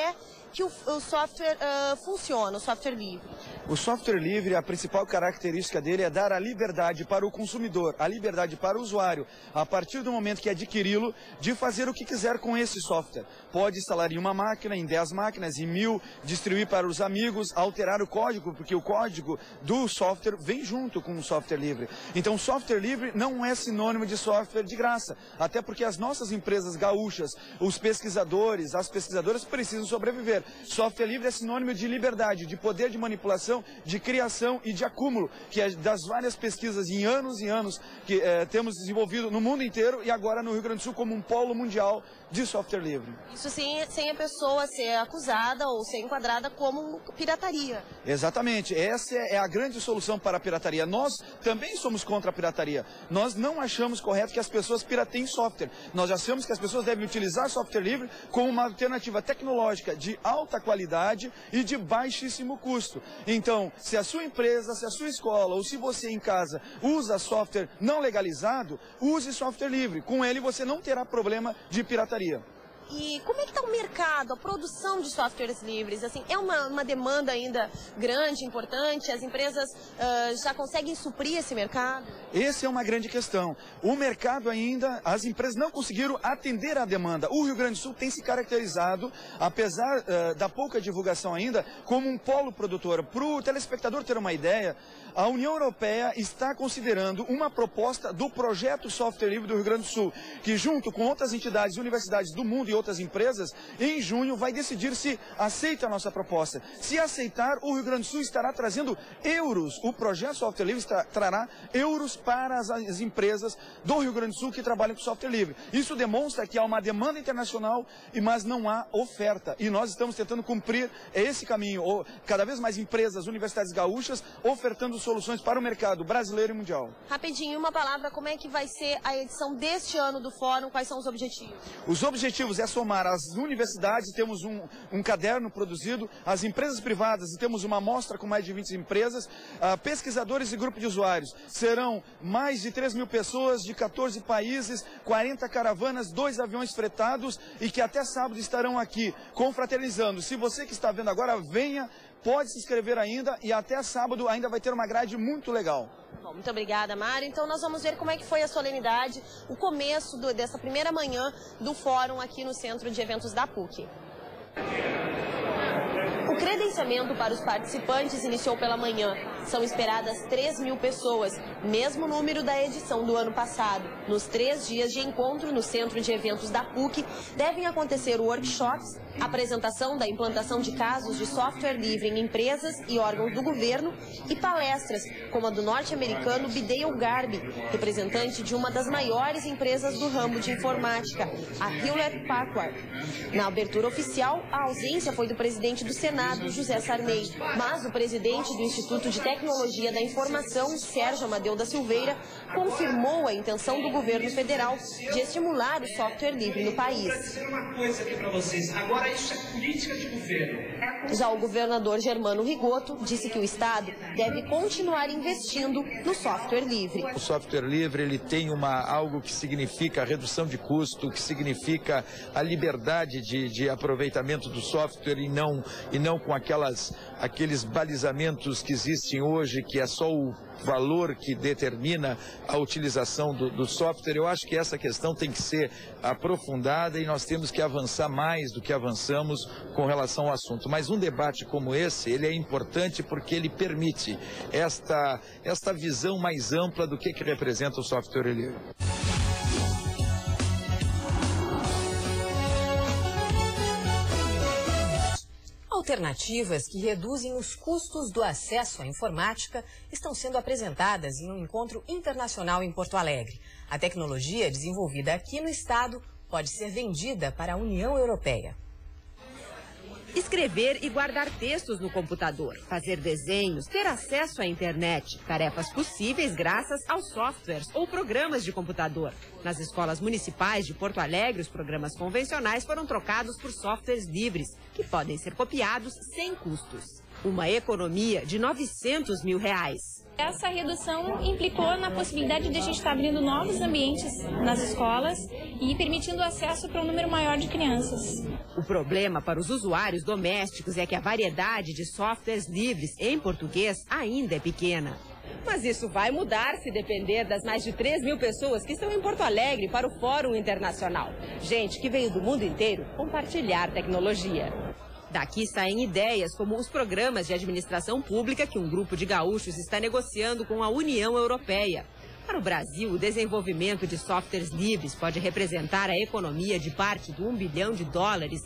Speaker 9: o software funciona, o software livre.
Speaker 10: O software livre, a principal característica dele é dar a liberdade para o consumidor, a liberdade para o usuário, a partir do momento que adquiri-lo, de fazer o que quiser com esse software. Pode instalar em uma máquina, em 10 máquinas, em 1000, distribuir para os amigos, alterar o código, porque o código do software vem junto com o software livre. Então, software livre não é sinônimo de software de graça, até porque as nossas empresas gaúchas, os pesquisadores, as pesquisadoras precisam sobreviver. Software livre é sinônimo de liberdade, de poder de manipulação, de criação e de acúmulo, que é das várias pesquisas em anos e anos que temos desenvolvido no mundo inteiro e agora no Rio Grande do Sul como um polo mundial de software livre.
Speaker 9: Isso sem a pessoa ser acusada ou ser enquadrada como pirataria.
Speaker 10: Exatamente, essa é a grande solução para a pirataria. Nós também somos contra a pirataria. Nós não achamos correto que as pessoas pirateiem software. Nós achamos que as pessoas devem utilizar software livre como uma alternativa tecnológica de alta qualidade e de baixíssimo custo. Então, se a sua empresa, se a sua escola ou se você em casa usa software não legalizado, use software livre. Com ele você não terá problema de pirataria.
Speaker 9: E como é que está o mercado, a produção de softwares livres? Assim, é uma demanda ainda grande, importante? As empresas já conseguem suprir esse mercado?
Speaker 10: Essa é uma grande questão. O mercado ainda, as empresas não conseguiram atender à demanda. O Rio Grande do Sul tem se caracterizado, apesar da pouca divulgação ainda, como um polo produtor. Para o telespectador ter uma ideia, a União Europeia está considerando uma proposta do projeto Software Livre do Rio Grande do Sul, que junto com outras entidades e universidades do mundo e outras empresas, em junho vai decidir se aceita a nossa proposta. Se aceitar, o Rio Grande do Sul estará trazendo euros. O projeto Software Livre trará euros para as empresas do Rio Grande do Sul que trabalham com software livre. Isso demonstra que há uma demanda internacional, mas não há oferta. E nós estamos tentando cumprir esse caminho. Cada vez mais empresas, universidades gaúchas, ofertando soluções para o mercado brasileiro e mundial.
Speaker 9: Rapidinho, uma palavra, como é que vai ser a edição deste ano do Fórum? Quais são os objetivos?
Speaker 10: Os objetivos é somar as universidades, temos um caderno produzido, as empresas privadas, temos uma amostra com mais de 20 empresas, pesquisadores e grupo de usuários. Serão mais de 3.000 pessoas de 14 países, 40 caravanas, 2 aviões fretados e que até sábado estarão aqui confraternizando. Se você que está vendo agora, venha, pode se inscrever ainda e até sábado ainda vai ter uma grade muito legal.
Speaker 9: Bom, muito obrigada, Mário. Então nós vamos ver como é que foi a solenidade, o começo dessa primeira manhã do fórum aqui no Centro de Eventos da PUC. O credenciamento para os participantes iniciou pela manhã. São esperadas 3.000 pessoas, mesmo número da edição do ano passado. Nos 3 dias de encontro no Centro de Eventos da PUC, devem acontecer workshops, apresentação da implantação de casos de software livre em empresas e órgãos do governo e palestras, como a do norte-americano Bidale Garby, representante de uma das maiores empresas do ramo de informática, a Hewlett-Packard. Na abertura oficial, a ausência foi do presidente do Senado, José Sarney, mas o presidente do Instituto de Tecnologia da Informação, Sérgio Amadeu da Silveira, confirmou a intenção do governo federal de estimular o software livre no país.
Speaker 11: Vou dizer uma coisa aqui para vocês. Agora isso é política de governo.
Speaker 9: Já o governador Germano Rigoto disse que o Estado deve continuar investindo no software livre.
Speaker 12: O software livre ele tem algo que significa a redução de custo, que significa a liberdade de aproveitamento do software e não com aqueles balizamentos que existem hoje, que é só o valor que determina a utilização do software. Eu acho que essa questão tem que ser aprofundada e nós temos que avançar mais do que avançamos com relação ao assunto. Mas um debate como esse, ele é importante porque ele permite esta visão mais ampla do que representa o software livre.
Speaker 13: Alternativas que reduzem os custos do acesso à informática estão sendo apresentadas em um encontro internacional em Porto Alegre. A tecnologia desenvolvida aqui no estado pode ser vendida para a União Europeia.
Speaker 14: Escrever e guardar textos no computador, fazer desenhos, ter acesso à internet, tarefas possíveis graças aos softwares ou programas de computador. Nas escolas municipais de Porto Alegre, os programas convencionais foram trocados por softwares livres, que podem ser copiados sem custos. Uma economia de R$900 mil.
Speaker 15: Essa redução implicou na possibilidade de a gente estar abrindo novos ambientes nas escolas e permitindo acesso para um número maior de crianças.
Speaker 14: O problema para os usuários domésticos é que a variedade de softwares livres em português ainda é pequena. Mas isso vai mudar se depender das mais de 3 mil pessoas que estão em Porto Alegre para o Fórum Internacional. Gente que veio do mundo inteiro compartilhar tecnologia. Daqui saem ideias como os programas de administração pública que um grupo de gaúchos está negociando com a União Europeia. Para o Brasil, o desenvolvimento de softwares livres pode representar a economia de parte do $1 bilhão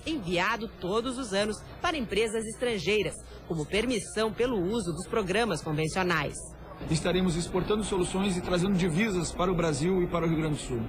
Speaker 14: enviado todos os anos para empresas estrangeiras, como permissão pelo uso dos programas convencionais.
Speaker 16: Estaremos exportando soluções e trazendo divisas para o Brasil e para o Rio Grande do Sul.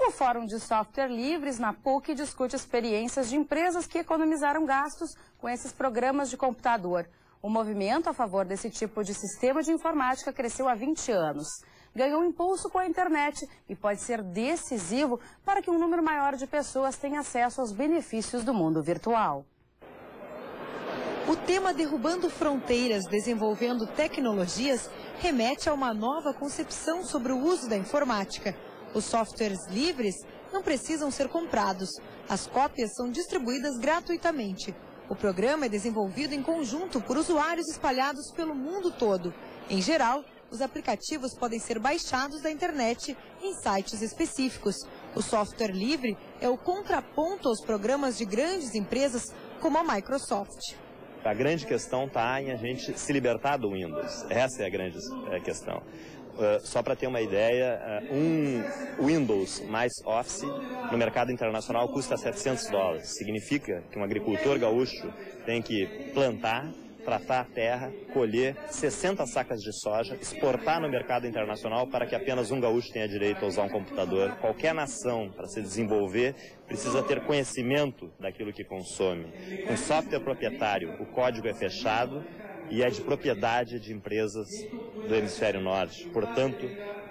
Speaker 17: O Fórum de Software Livres na PUC discute experiências de empresas que economizaram gastos com esses programas de computador. O movimento a favor desse tipo de sistema de informática cresceu há 20 anos. Ganhou impulso com a internet e pode ser decisivo para que um número maior de pessoas tenha acesso aos benefícios do mundo virtual.
Speaker 18: O tema Derrubando Fronteiras, Desenvolvendo Tecnologias remete a uma nova concepção sobre o uso da informática. Os softwares livres não precisam ser comprados. As cópias são distribuídas gratuitamente. O programa é desenvolvido em conjunto por usuários espalhados pelo mundo todo. Em geral, os aplicativos podem ser baixados da internet em sites específicos. O software livre é o contraponto aos programas de grandes empresas como a Microsoft.
Speaker 6: A grande questão está em a gente se libertar do Windows. Essa é a grande questão. Só para ter uma ideia, um Windows mais Office no mercado internacional custa $700. Significa que um agricultor gaúcho tem que plantar, tratar a terra, colher 60 sacas de soja, exportar no mercado internacional para que apenas um gaúcho tenha direito a usar um computador. Qualquer nação, para se desenvolver, precisa ter conhecimento daquilo que consome. Com software proprietário, o código é fechado e é de propriedade de empresas do hemisfério norte. Portanto,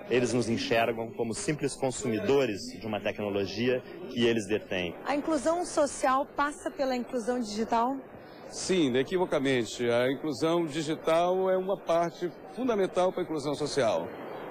Speaker 6: eles nos enxergam como simples consumidores de uma tecnologia que eles detêm.
Speaker 18: A inclusão social passa pela inclusão digital?
Speaker 19: Sim, inequivocamente. A inclusão digital é uma parte fundamental para a inclusão social.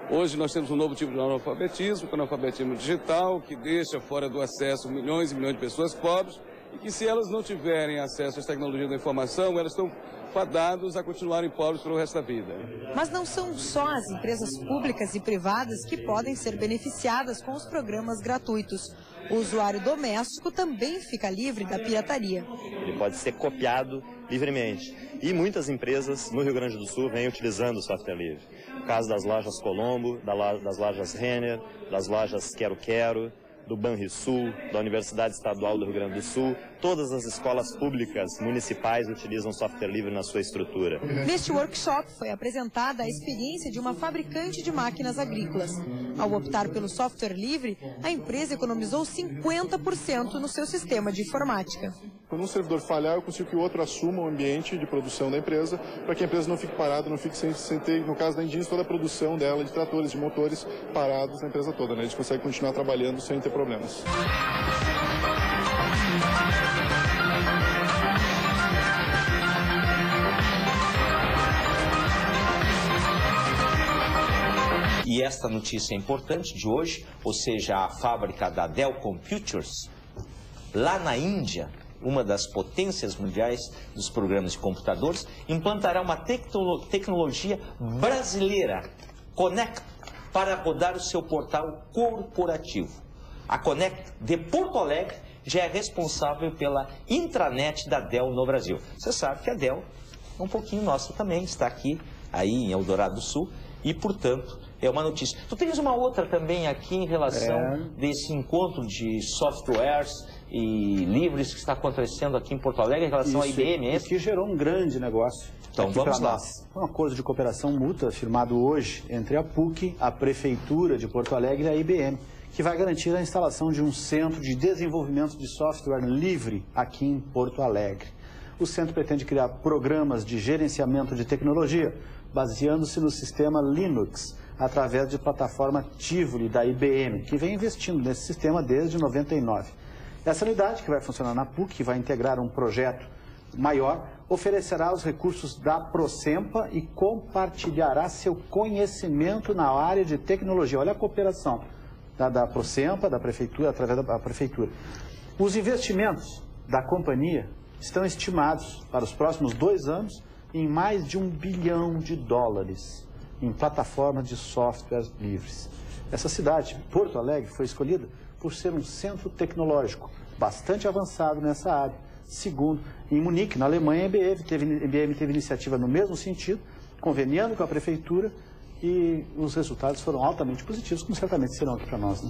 Speaker 19: Hoje nós temos um novo tipo de analfabetismo, que é o analfabetismo digital, que deixa fora do acesso milhões e milhões de pessoas pobres, e que se elas não tiverem acesso às tecnologias da informação, elas estão fadados a continuarem pobres pelo resto da vida.
Speaker 18: Mas não são só as empresas públicas e privadas que podem ser beneficiadas com os programas gratuitos. O usuário doméstico também fica livre da pirataria.
Speaker 6: Ele pode ser copiado livremente. E muitas empresas no Rio Grande do Sul vêm utilizando o software livre. No caso das lojas Colombo, das lojas Renner, das lojas Quero Quero, do Banrisul, da Universidade Estadual do Rio Grande do Sul, todas as escolas públicas municipais utilizam software livre na sua estrutura.
Speaker 18: Neste workshop foi apresentada a experiência de uma fabricante de máquinas agrícolas. Ao optar pelo software livre, a empresa economizou 50% no seu sistema de informática.
Speaker 20: Quando um servidor falhar, eu consigo que o outro assuma o ambiente de produção da empresa, para que a empresa não fique parada, não fique sem ter, no caso da Engines, toda a produção dela, de tratores, de motores, parados na empresa toda, né? A gente consegue continuar trabalhando sem ter problemas.
Speaker 21: E esta notícia é importante de hoje, ou seja, a fábrica da Dell Computers, lá na Índia, uma das potências mundiais dos programas de computadores, implantará uma tecnologia brasileira, Connect, para rodar o seu portal corporativo. A Connect de Porto Alegre já é responsável pela intranet da Dell no Brasil. Você sabe que a Dell é um pouquinho nossa também, está aqui, aí em Eldorado do Sul, e, portanto, é uma notícia. Tu tens uma outra também aqui em relação desse encontro de softwares e livres que está acontecendo aqui em Porto Alegre em relação à IBM, é isso?
Speaker 22: Que gerou um grande negócio.
Speaker 21: Então vamos lá.
Speaker 22: Um acordo de cooperação mútua firmado hoje entre a PUC, a Prefeitura de Porto Alegre e a IBM, que vai garantir a instalação de um centro de desenvolvimento de software livre aqui em Porto Alegre. O centro pretende criar programas de gerenciamento de tecnologia, baseando-se no sistema Linux, através de plataforma Tivoli da IBM, que vem investindo nesse sistema desde 99. Essa unidade, que vai funcionar na PUC, que vai integrar um projeto maior, oferecerá os recursos da Procempa e compartilhará seu conhecimento na área de tecnologia. Olha a cooperação da Procempa, da Prefeitura, através da Prefeitura. Os investimentos da companhia estão estimados para os próximos 2 anos em mais de $1 bilhão em plataformas de softwares livres. Essa cidade, Porto Alegre, foi escolhida por ser um centro tecnológico bastante avançado nessa área. Segundo, em Munique, na Alemanha, a IBM teve iniciativa no mesmo sentido, conveniando com a Prefeitura, e os resultados foram altamente positivos, como certamente serão aqui para nós, né?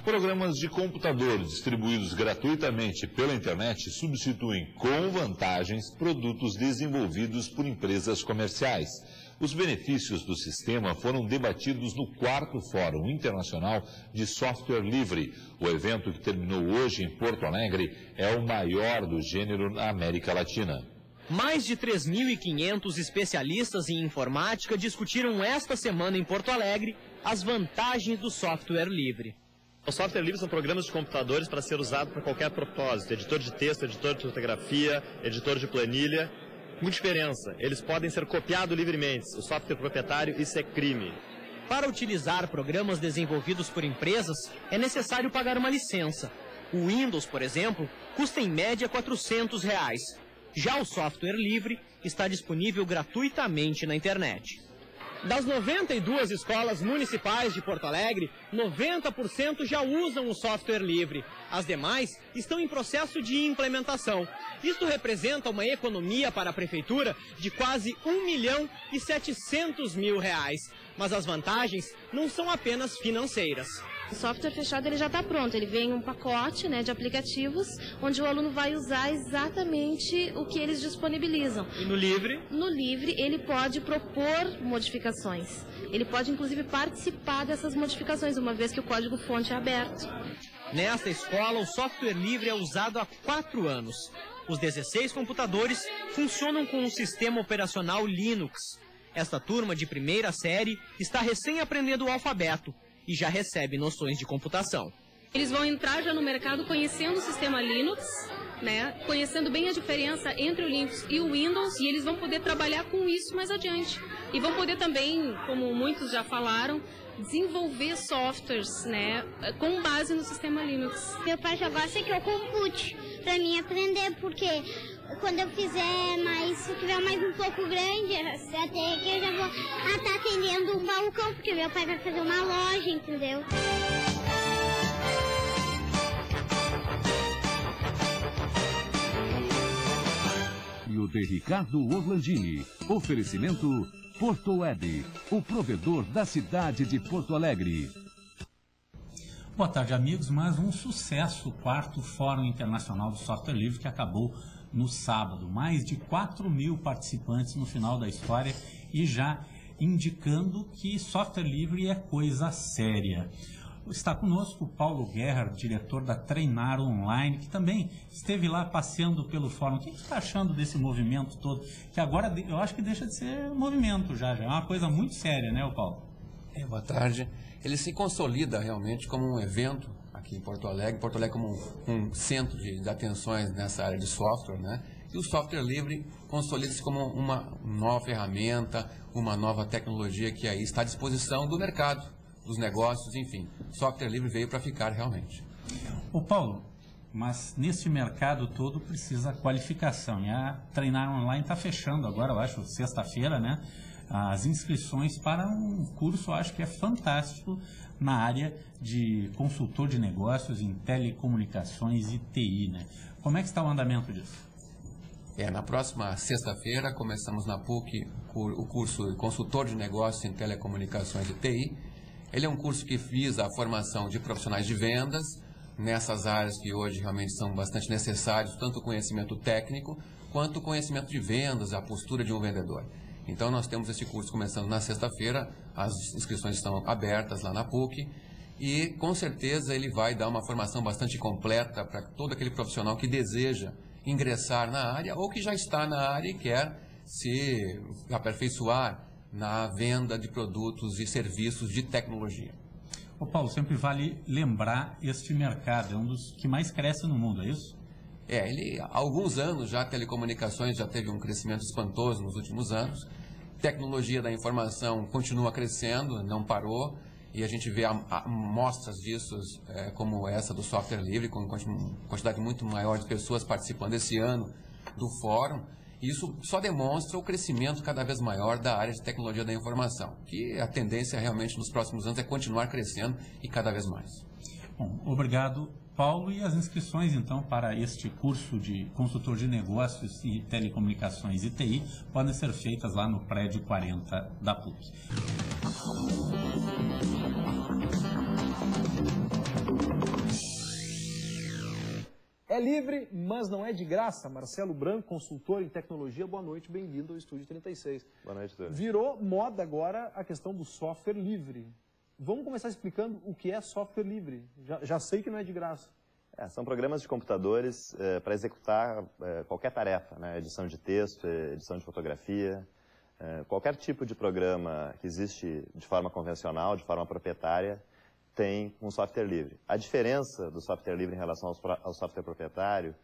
Speaker 23: Programas de computador distribuídos gratuitamente pela internet substituem com vantagens produtos desenvolvidos por empresas comerciais. Os benefícios do sistema foram debatidos no 4º Fórum Internacional de Software Livre. O evento, que terminou hoje em Porto Alegre, é o maior do gênero na América Latina.
Speaker 24: Mais de 3.500 especialistas em informática discutiram esta semana em Porto Alegre as vantagens do software livre.
Speaker 25: Os software livres são programas de computadores para ser usado para qualquer propósito, editor de texto, editor de fotografia, editor de planilha. Com diferença, eles podem ser copiados livremente. O software proprietário, isso é crime.
Speaker 24: Para utilizar programas desenvolvidos por empresas, é necessário pagar uma licença. O Windows, por exemplo, custa em média R$400. Já o software livre está disponível gratuitamente na internet. Das 92 escolas municipais de Porto Alegre, 90% já usam o software livre. As demais estão em processo de implementação. Isso representa uma economia para a Prefeitura de quase R$1.700.000. Mas as vantagens não são apenas financeiras.
Speaker 26: O software fechado ele já está pronto, ele vem em um pacote, né, de aplicativos, onde o aluno vai usar exatamente o que eles disponibilizam.
Speaker 24: E no livre?
Speaker 26: No livre ele pode propor modificações, ele pode inclusive participar dessas modificações, uma vez que o código-fonte é aberto.
Speaker 24: Nesta escola, o software livre é usado há 4 anos. Os 16 computadores funcionam com um sistema operacional Linux. Esta turma de primeira série está recém-aprendendo o alfabeto e já recebe noções de computação.
Speaker 26: Eles vão entrar já no mercado conhecendo o sistema Linux, né, conhecendo bem a diferença entre o Linux e o Windows, e eles vão poder trabalhar com isso mais adiante. E vão poder também, como muitos já falaram, desenvolver softwares, né, com base no sistema Linux.
Speaker 27: Meu pai já gosta que eu compute para mim aprender, porque quando eu fizer mais, se tiver mais um pouco grande, até que eu já vou estar atendendo um balcão, porque meu pai vai fazer uma loja, entendeu?
Speaker 28: E o de Ricardo Orlandini. Oferecimento Porto Web, o provedor da cidade de Porto Alegre.
Speaker 29: Boa tarde, amigos. Mais um sucesso, o 4º Fórum Internacional do Software Livre, que acabou no sábado. Mais de 4.000 participantes no final da história e já indicando que software livre é coisa séria. Está conosco o Paulo Guerra, diretor da Treinar Online, que também esteve lá passeando pelo fórum. O que você está achando desse movimento todo? Que agora eu acho que deixa de ser movimento já é uma coisa muito séria, né, Paulo?
Speaker 1: Boa tarde. Ele se consolida realmente como um evento aqui em Porto Alegre como um centro de atenções nessa área de software, né? E o software livre consolida-se como uma nova ferramenta, uma nova tecnologia que aí está à disposição do mercado, dos negócios, enfim. O software livre veio para ficar realmente.
Speaker 29: Ô Paulo, mas nesse mercado todo precisa qualificação. E a Treinar Online está fechando agora, eu acho, sexta-feira, né? As inscrições para um curso, eu acho que é fantástico, na área de consultor de negócios em telecomunicações e TI, né? Como é que está o andamento disso?
Speaker 1: Na próxima sexta-feira começamos na PUC o curso de consultor de negócios em telecomunicações e TI. Ele é um curso que visa a formação de profissionais de vendas nessas áreas que hoje realmente são bastante necessários, tanto o conhecimento técnico quanto o conhecimento de vendas, a postura de um vendedor. Então nós temos esse curso começando na sexta-feira, as inscrições estão abertas lá na PUC e com certeza ele vai dar uma formação bastante completa para todo aquele profissional que deseja ingressar na área ou que já está na área e quer se aperfeiçoar na venda de produtos e serviços de tecnologia.
Speaker 29: Ô Paulo, sempre vale lembrar, este mercado é um dos que mais cresce no mundo, é isso?
Speaker 1: Ele há alguns anos já, telecomunicações já teve um crescimento espantoso nos últimos anos. Tecnologia da informação continua crescendo, não parou, e a gente vê amostras disso, como essa do software livre, com quantidade muito maior de pessoas participando esse ano do fórum. E isso só demonstra o crescimento cada vez maior da área de tecnologia da informação, que a tendência realmente nos próximos anos é continuar crescendo e cada vez mais.
Speaker 29: Bom, obrigado, Paulo. E as inscrições, então, para este curso de consultor de negócios e telecomunicações e TI podem ser feitas lá no prédio 40 da PUC.
Speaker 2: É livre, mas não é de graça. Marcelo Branco, consultor em tecnologia, boa noite, bem-vindo ao Estúdio 36.
Speaker 6: Boa noite, Túlio.
Speaker 2: Virou moda agora a questão do software livre. Vamos começar explicando o que é software livre. Já sei que não é de graça.
Speaker 6: São programas de computadores para executar qualquer tarefa, né? Edição de texto, edição de fotografia, qualquer tipo de programa que existe de forma convencional, de forma proprietária, tem um software livre. A diferença do software livre em relação ao software proprietário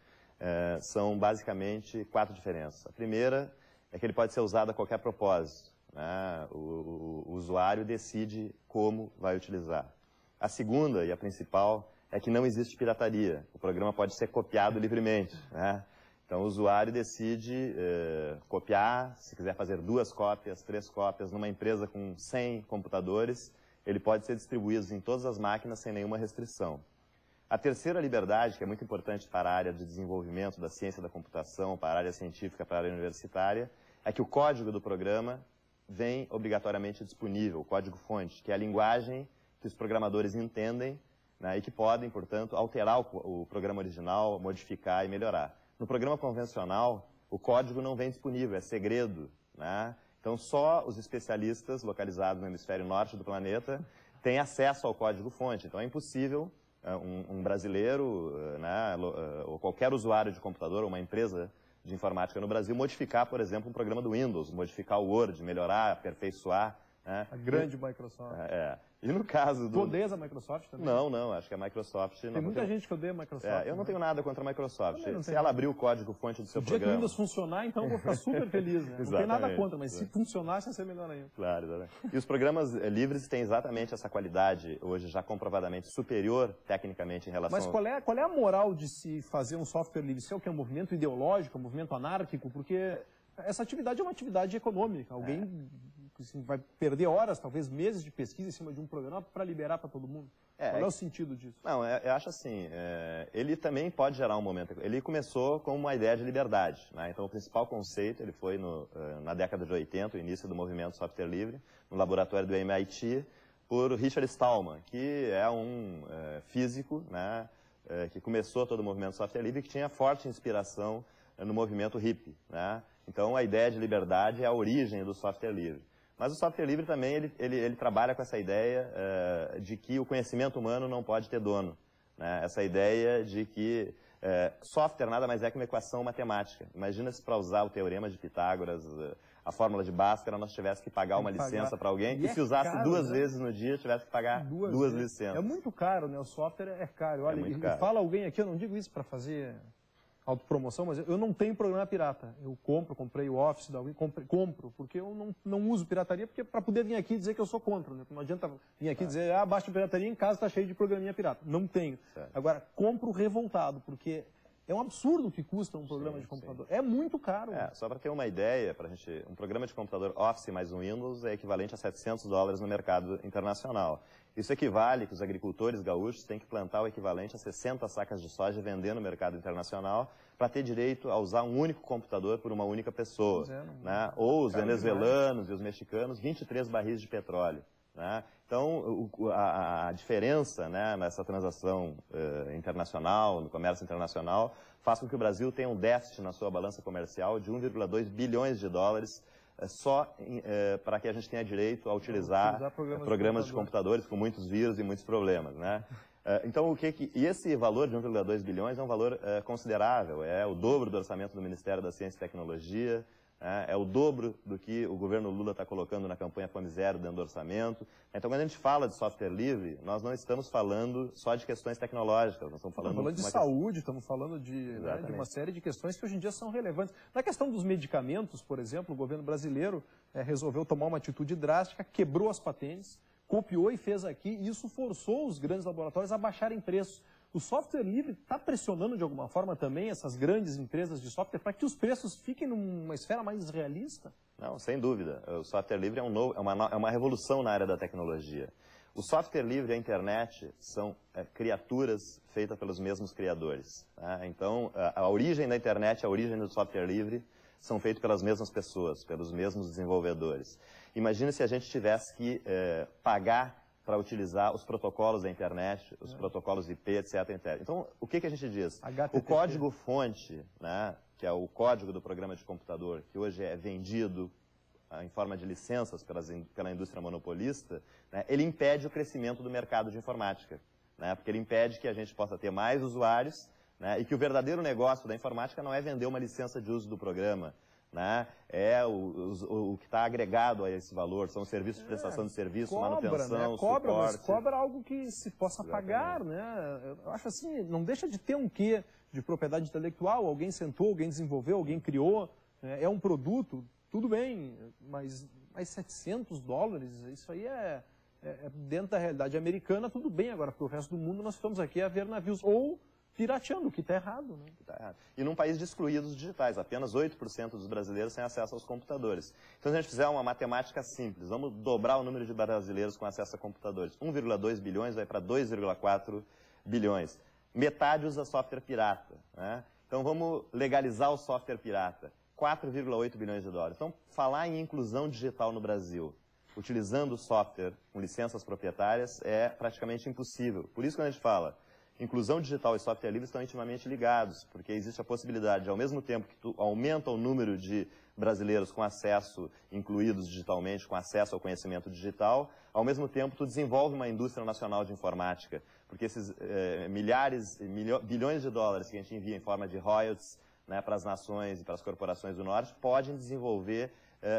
Speaker 6: são basicamente 4 diferenças. A primeira é que ele pode ser usado a qualquer propósito. Né? O usuário decide como vai utilizar. A segunda e a principal é que não existe pirataria. O programa pode ser copiado livremente. Né? Então o usuário decide copiar, se quiser fazer 2 cópias, 3 cópias, numa empresa com 100 computadores, ele pode ser distribuído em todas as máquinas sem nenhuma restrição. A terceira liberdade, que é muito importante para a área de desenvolvimento da ciência da computação, para a área científica, para a área universitária, é que o código do programa vem obrigatoriamente disponível, o código-fonte, que é a linguagem que os programadores entendem, né, e que podem, portanto, alterar o programa original, modificar e melhorar. No programa convencional, o código não vem disponível, é segredo. Né? Então, só os especialistas localizados no hemisfério norte do planeta têm acesso ao código-fonte. Então, é impossível um brasileiro, né, ou qualquer usuário de computador, ou uma empresa de informática no Brasil, modificar, por exemplo, um programa do Windows, modificar o Word, melhorar, aperfeiçoar. Né?
Speaker 2: A grande Microsoft.
Speaker 6: E no caso do...
Speaker 2: Tu odeias a Microsoft também?
Speaker 6: Não, acho que a Microsoft...
Speaker 2: Tem muita gente que odeia a Microsoft.
Speaker 6: Eu não tenho nada contra a Microsoft.
Speaker 2: Se
Speaker 6: ela abrir o código-fonte do seu programa...
Speaker 2: Se o dia que o Windows funcionar, então eu vou ficar super feliz. Né? Não tem nada contra, mas se funcionasse, ia ser melhor ainda.
Speaker 6: Claro, exatamente. E os programas livres têm exatamente essa qualidade, hoje já comprovadamente superior, tecnicamente, em relação...
Speaker 2: Mas qual é a moral de se fazer um software livre? Isso é o que? É um movimento ideológico, um movimento anárquico? Porque essa atividade é uma atividade econômica. Alguém... Assim, vai perder horas, talvez meses de pesquisa em cima de um programa para liberar para todo mundo. Qual é o sentido disso?
Speaker 6: Não, eu acho assim, ele também pode gerar um momento... Ele começou com uma ideia de liberdade. Né? Então, o principal conceito, ele foi na década de 80, o início do movimento software livre, no laboratório do MIT, por Richard Stallman, que é um físico, né, que começou todo o movimento software livre e que tinha forte inspiração no movimento hippie. Né? Então, a ideia de liberdade é a origem do software livre. Mas o software livre também, ele trabalha com essa ideia de que o conhecimento humano não pode ter dono. Né? Essa ideia de que software nada mais é que uma equação matemática. Imagina se para usar o teorema de Pitágoras, a fórmula de Bhaskara, nós tivesse que pagar uma licença para alguém, e se usasse caro, 2 vezes no dia, tivesse que pagar duas licenças.
Speaker 2: É muito caro, né? O software é caro. Olha, e fala alguém aqui, eu não digo isso para fazer autopromoção, mas eu não tenho programa pirata. Eu comprei o Office de alguém, compro, porque eu não uso pirataria, porque para poder vir aqui dizer que eu sou contra. Né? Não adianta vir aqui dizer, baixa pirataria, em casa está cheio de programinha pirata. Não tenho. Agora, compro revoltado, porque é um absurdo o que custa um programa de computador. É muito caro.
Speaker 6: Só para ter uma ideia, um programa de computador Office mais um Windows é equivalente a $700 no mercado internacional. Isso equivale que os agricultores gaúchos têm que plantar o equivalente a 60 sacas de soja e vender no mercado internacional para ter direito a usar um único computador por uma única pessoa. Né? Ou os venezuelanos e os mexicanos, 23 barris de petróleo. Né? Então, a diferença, né, nessa transação internacional, no comércio internacional, faz com que o Brasil tenha um déficit na sua balança comercial de 1,2 bilhões de dólares só para que a gente tenha direito a utilizar programas de computadores com muitos vírus e muitos problemas. Né? Então, e esse valor de 1,2 bilhões é um valor considerável, é o dobro do orçamento do Ministério da Ciência e Tecnologia, é o dobro do que o governo Lula está colocando na campanha Fome Zero dentro do orçamento. Então, quando a gente fala de software livre, nós não estamos falando só de questões tecnológicas, nós estamos falando
Speaker 2: de saúde, estamos falando de uma série de questões que hoje em dia são relevantes. Na questão dos medicamentos, por exemplo, o governo brasileiro resolveu tomar uma atitude drástica, quebrou as patentes, copiou e fez aqui, e isso forçou os grandes laboratórios a baixarem preços. O software livre está pressionando de alguma forma também essas grandes empresas de software para que os preços fiquem numa esfera mais realista?
Speaker 6: Não, sem dúvida. O software livre é uma revolução na área da tecnologia. O software livre e a internet são criaturas feitas pelos mesmos criadores. Né? Então, a origem da internet e a origem do software livre são feitos pelas mesmas pessoas, pelos mesmos desenvolvedores. Imagine se a gente tivesse que pagar para utilizar os protocolos da internet, os protocolos IP, etc. Então, o que a gente diz?
Speaker 2: HTTP.
Speaker 6: O código-fonte, né, que é o código do programa de computador, que hoje é vendido em forma de licenças pela indústria monopolista, né, ele impede o crescimento do mercado de informática, né, porque ele impede que a gente possa ter mais usuários, né, e que o verdadeiro negócio da informática não é vender uma licença de uso do programa, né? É o que está agregado a esse valor, são os serviços de prestação de serviço, manutenção,
Speaker 2: cobra,
Speaker 6: suporte.
Speaker 2: Mas cobra algo que se possa pagar, né? Eu acho assim, não deixa de ter um quê de propriedade intelectual, alguém sentou, alguém desenvolveu, alguém criou, é um produto, tudo bem, mas $700, isso aí é dentro da realidade americana, tudo bem, agora para o resto do mundo nós ficamos aqui a ver navios, ou pirateando, o que está errado. Né?
Speaker 6: Tá errado. E num país de excluídos digitais, apenas 8% dos brasileiros têm acesso aos computadores. Então, se a gente fizer uma matemática simples, vamos dobrar o número de brasileiros com acesso a computadores. 1,2 bilhões vai para 2,4 bilhões. Metade usa software pirata. Né? Então, vamos legalizar o software pirata. 4,8 bilhões de dólares. Então, falar em inclusão digital no Brasil, utilizando software com licenças proprietárias, é praticamente impossível. Por isso, quando a gente fala inclusão digital e software livre estão intimamente ligados, porque existe a possibilidade, ao mesmo tempo que tu aumenta o número de brasileiros com acesso, incluídos digitalmente, com acesso ao conhecimento digital, ao mesmo tempo tu desenvolve uma indústria nacional de informática, porque esses bilhões de dólares que a gente envia em forma de royalties, né, para as nações e para as corporações do Norte, podem desenvolver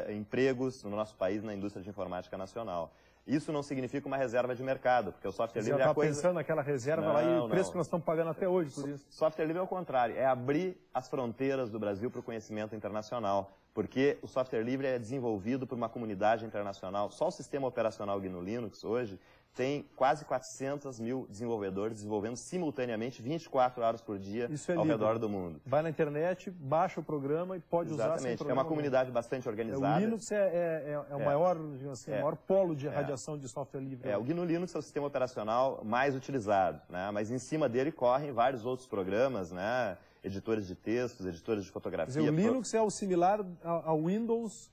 Speaker 6: empregos no nosso país na indústria de informática nacional. Isso não significa uma reserva de mercado, porque o software livre é a coisa...
Speaker 2: pensando naquela reserva lá e o preço que nós estamos pagando até hoje por isso.
Speaker 6: Software livre é o contrário, é abrir as fronteiras do Brasil para o conhecimento internacional, porque o software livre é desenvolvido por uma comunidade internacional. Só o sistema operacional GNU Linux hoje tem quase 400 mil desenvolvedores desenvolvendo simultaneamente 24 horas por dia ao redor do mundo.
Speaker 2: Vai na internet, baixa o programa e pode usar sem problema.
Speaker 6: É uma comunidade bastante organizada.
Speaker 2: O Linux é o maior, assim, o maior polo de radiação de software livre.
Speaker 6: O GNU Linux é o sistema operacional mais utilizado, né? Mas em cima dele correm vários outros programas, né? Editores de textos, editores de fotografia.
Speaker 2: Quer dizer, o Linux é o similar ao Windows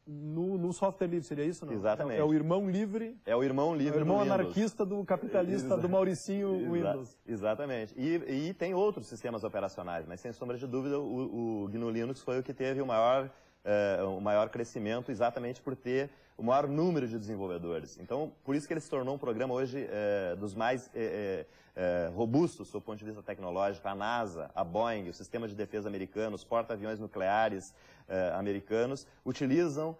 Speaker 2: no software livre, seria isso? Não?
Speaker 6: Exatamente.
Speaker 2: É o irmão livre.
Speaker 6: É o irmão livre.
Speaker 2: É o irmão anarquista do capitalista do Mauricinho Windows.
Speaker 6: Exatamente. E tem outros sistemas operacionais, mas sem sombra de dúvida o GNU Linux foi o que teve o maior o maior crescimento exatamente por ter o maior número de desenvolvedores. Então, por isso que ele se tornou um programa hoje dos mais robustos do ponto de vista tecnológico. A NASA, a Boeing, o sistema de defesa americano, os porta-aviões nucleares americanos utilizam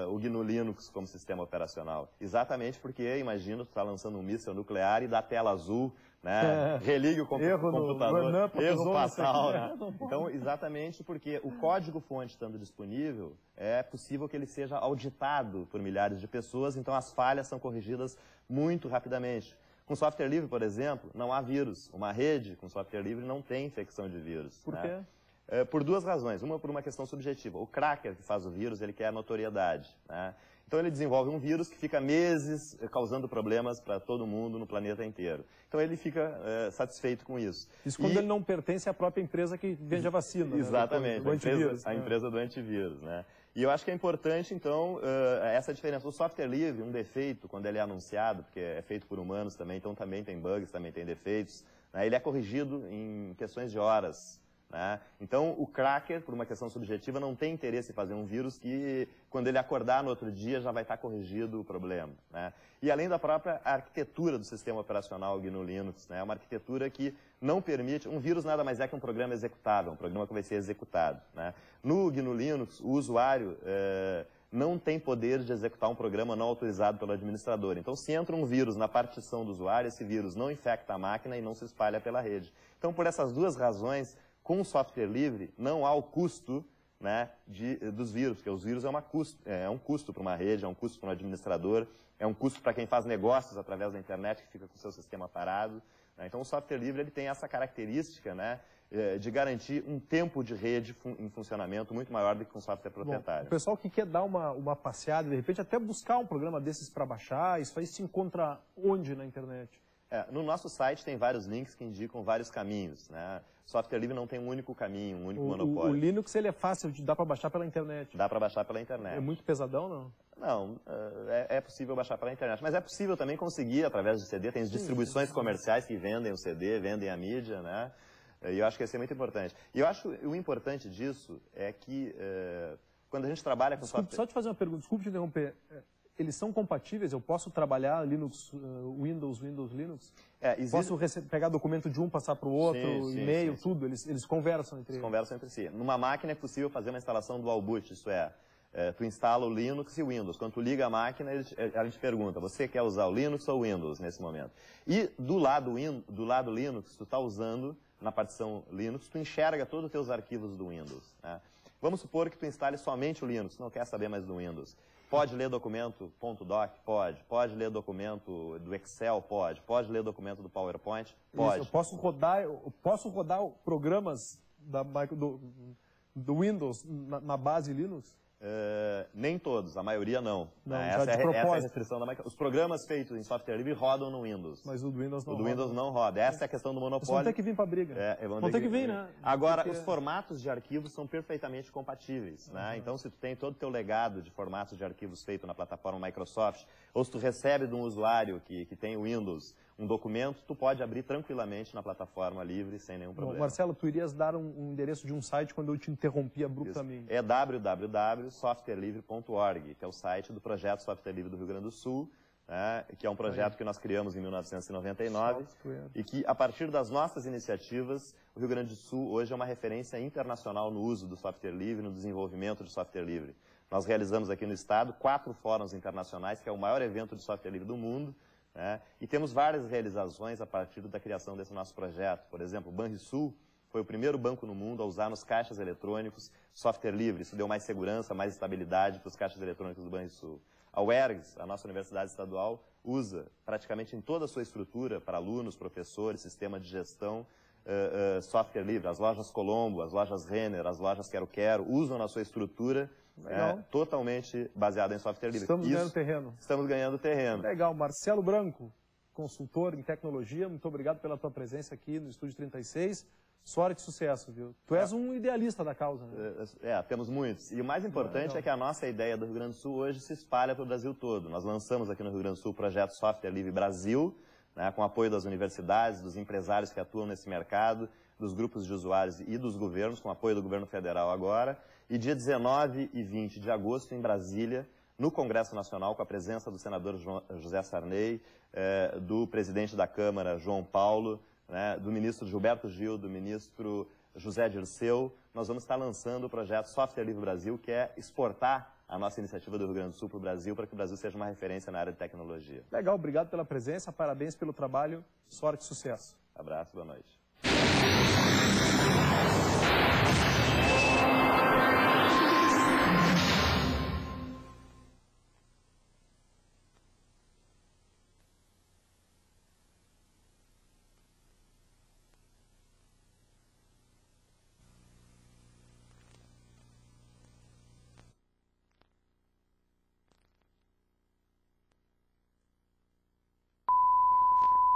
Speaker 6: o GNU Linux como sistema operacional. Exatamente porque, imagina, tu está lançando um míssil nuclear e dá tela azul, né? Religue o computador, erro fatal, né? Então, exatamente porque o código-fonte estando disponível, é possível que ele seja auditado por milhares de pessoas, então as falhas são corrigidas muito rapidamente. Com software livre, por exemplo, não há vírus. Uma rede com software livre não tem infecção de vírus.
Speaker 2: Por quê?
Speaker 6: Por duas razões. Uma, por uma questão subjetiva. O cracker que faz o vírus, ele quer notoriedade, né? Então ele desenvolve um vírus que fica meses causando problemas para todo mundo no planeta inteiro. Então ele fica satisfeito com isso.
Speaker 2: Isso quando ele não pertence à própria empresa que vende a vacina.
Speaker 6: Exatamente,
Speaker 2: né?
Speaker 6: a empresa do antivírus, né? E eu acho que é importante, então, essa diferença. O software livre, um defeito, quando ele é anunciado, porque é feito por humanos também, então também tem bugs, também tem defeitos, né? Ele é corrigido em questões de horas. Né? Então, o cracker, por uma questão subjetiva, não tem interesse em fazer um vírus que, quando ele acordar no outro dia, já vai estar corrigido o problema. Né? E além da própria arquitetura do sistema operacional GNU Linux, né? Uma arquitetura que não permite... Um vírus nada mais é que um programa executável, um programa que vai ser executado. Né? No GNU Linux, o usuário não tem poder de executar um programa não autorizado pelo administrador. Então, se entra um vírus na partição do usuário, esse vírus não infecta a máquina e não se espalha pela rede. Então, por essas duas razões... Com o software livre, não há o custo, né, dos vírus, porque os vírus é um custo para uma rede, é um custo para um administrador, é um custo para quem faz negócios através da internet, que fica com o seu sistema parado. Né? Então, o software livre ele tem essa característica, né, de garantir um tempo de rede em funcionamento muito maior do que com software proprietário.
Speaker 2: Bom, o pessoal que quer dar uma passeada, de repente até buscar um programa desses para baixar, isso aí se encontra onde na internet?
Speaker 6: No nosso site tem vários links que indicam vários caminhos, né? Software livre não tem um único caminho, um único monopólio.
Speaker 2: O Linux ele é fácil, dá para baixar pela internet.
Speaker 6: Dá para baixar pela internet.
Speaker 2: É muito pesadão, não?
Speaker 6: Não, é possível baixar pela internet, mas é possível também conseguir através de CD. Tem as distribuições comerciais que vendem o CD, vendem a mídia, né? E eu acho que isso é muito importante. E eu acho que o importante disso é que quando a gente trabalha com software...
Speaker 2: Só te fazer uma pergunta, desculpe te interromper. Eles são compatíveis? Eu posso trabalhar Linux, Windows, Linux? Posso pegar documento de um, passar para o outro, e-mail, tudo? Eles conversam entre eles?
Speaker 6: Conversam entre si. Numa máquina é possível fazer uma instalação dual boot, isso é, tu instala o Linux e o Windows. Quando tu liga a máquina, a gente pergunta, você quer usar o Linux ou o Windows nesse momento? E do lado Linux, tu está usando, na partição Linux, tu enxerga todos os teus arquivos do Windows. Né? Vamos supor que tu instale somente o Linux, não quer saber mais do Windows. Pode ler documento .doc? Pode. Pode ler documento do Excel? Pode. Pode ler documento do PowerPoint? Pode.
Speaker 2: Isso, eu posso rodar programas do Windows na base Linux?
Speaker 6: Nem todos, a maioria não.
Speaker 2: Essa é
Speaker 6: a restrição da Microsoft. Os programas feitos em software livre rodam no Windows.
Speaker 2: Mas o do Windows não roda.
Speaker 6: O do Windows não roda. Essa é a questão do monopólio.
Speaker 2: Vão ter que vir para a briga.
Speaker 6: Vão ter que vir,
Speaker 2: né?
Speaker 6: Agora, os formatos de arquivos são perfeitamente compatíveis. Né? Então, se tu tem todo o teu legado de formatos de arquivos feito na plataforma Microsoft, ou se tu recebe de um usuário que tem o Windows um documento, tu pode abrir tranquilamente na plataforma livre, sem nenhum problema.
Speaker 2: Bom, Marcelo, tu irias dar um endereço de um site quando eu te interrompi abruptamente.
Speaker 6: Isso. É www.softwarelivre.org, que é o site do Projeto Software Livre do Rio Grande do Sul, né, que é um projeto que nós criamos em 1999 e que, a partir das nossas iniciativas, o Rio Grande do Sul hoje é uma referência internacional no uso do software livre, no desenvolvimento de software livre. Nós realizamos aqui no estado 4 fóruns internacionais, que é o maior evento de software livre do mundo, né? E temos várias realizações a partir da criação desse nosso projeto. Por exemplo, o Banrisul foi o primeiro banco no mundo a usar nos caixas eletrônicos software livre. Isso deu mais segurança, mais estabilidade para os caixas eletrônicos do Banrisul. A UERGS, a nossa universidade estadual, usa praticamente em toda a sua estrutura, para alunos, professores, sistema de gestão, software livre. As lojas Colombo, as lojas Renner, as lojas Quero Quero, usam na sua estrutura totalmente baseada em software livre.
Speaker 2: Estamos ganhando terreno.
Speaker 6: Estamos ganhando terreno.
Speaker 2: Legal. Marcelo Branco, consultor em tecnologia, muito obrigado pela tua presença aqui no Estúdio 36. Sorte e sucesso, viu? Tu és um idealista da causa, né?
Speaker 6: Temos muitos. E o mais importante é que a nossa ideia do Rio Grande do Sul hoje se espalha para o Brasil todo. Nós lançamos aqui no Rio Grande do Sul o projeto Software Livre Brasil, né, com apoio das universidades, dos empresários que atuam nesse mercado. dos grupos de usuários e dos governos, com apoio do governo federal agora. E dia 19 e 20 de agosto, em Brasília, no Congresso Nacional, com a presença do senador José Sarney, do presidente da Câmara, João Paulo, né, do ministro Gilberto Gil, do ministro José Dirceu, nós vamos estar lançando o projeto Software Livre Brasil, que é exportar a nossa iniciativa do Rio Grande do Sul para o Brasil, para que o Brasil seja uma referência na área de tecnologia.
Speaker 2: Legal, obrigado pela presença, parabéns pelo trabalho, sorte e sucesso.
Speaker 6: Abraço, boa noite.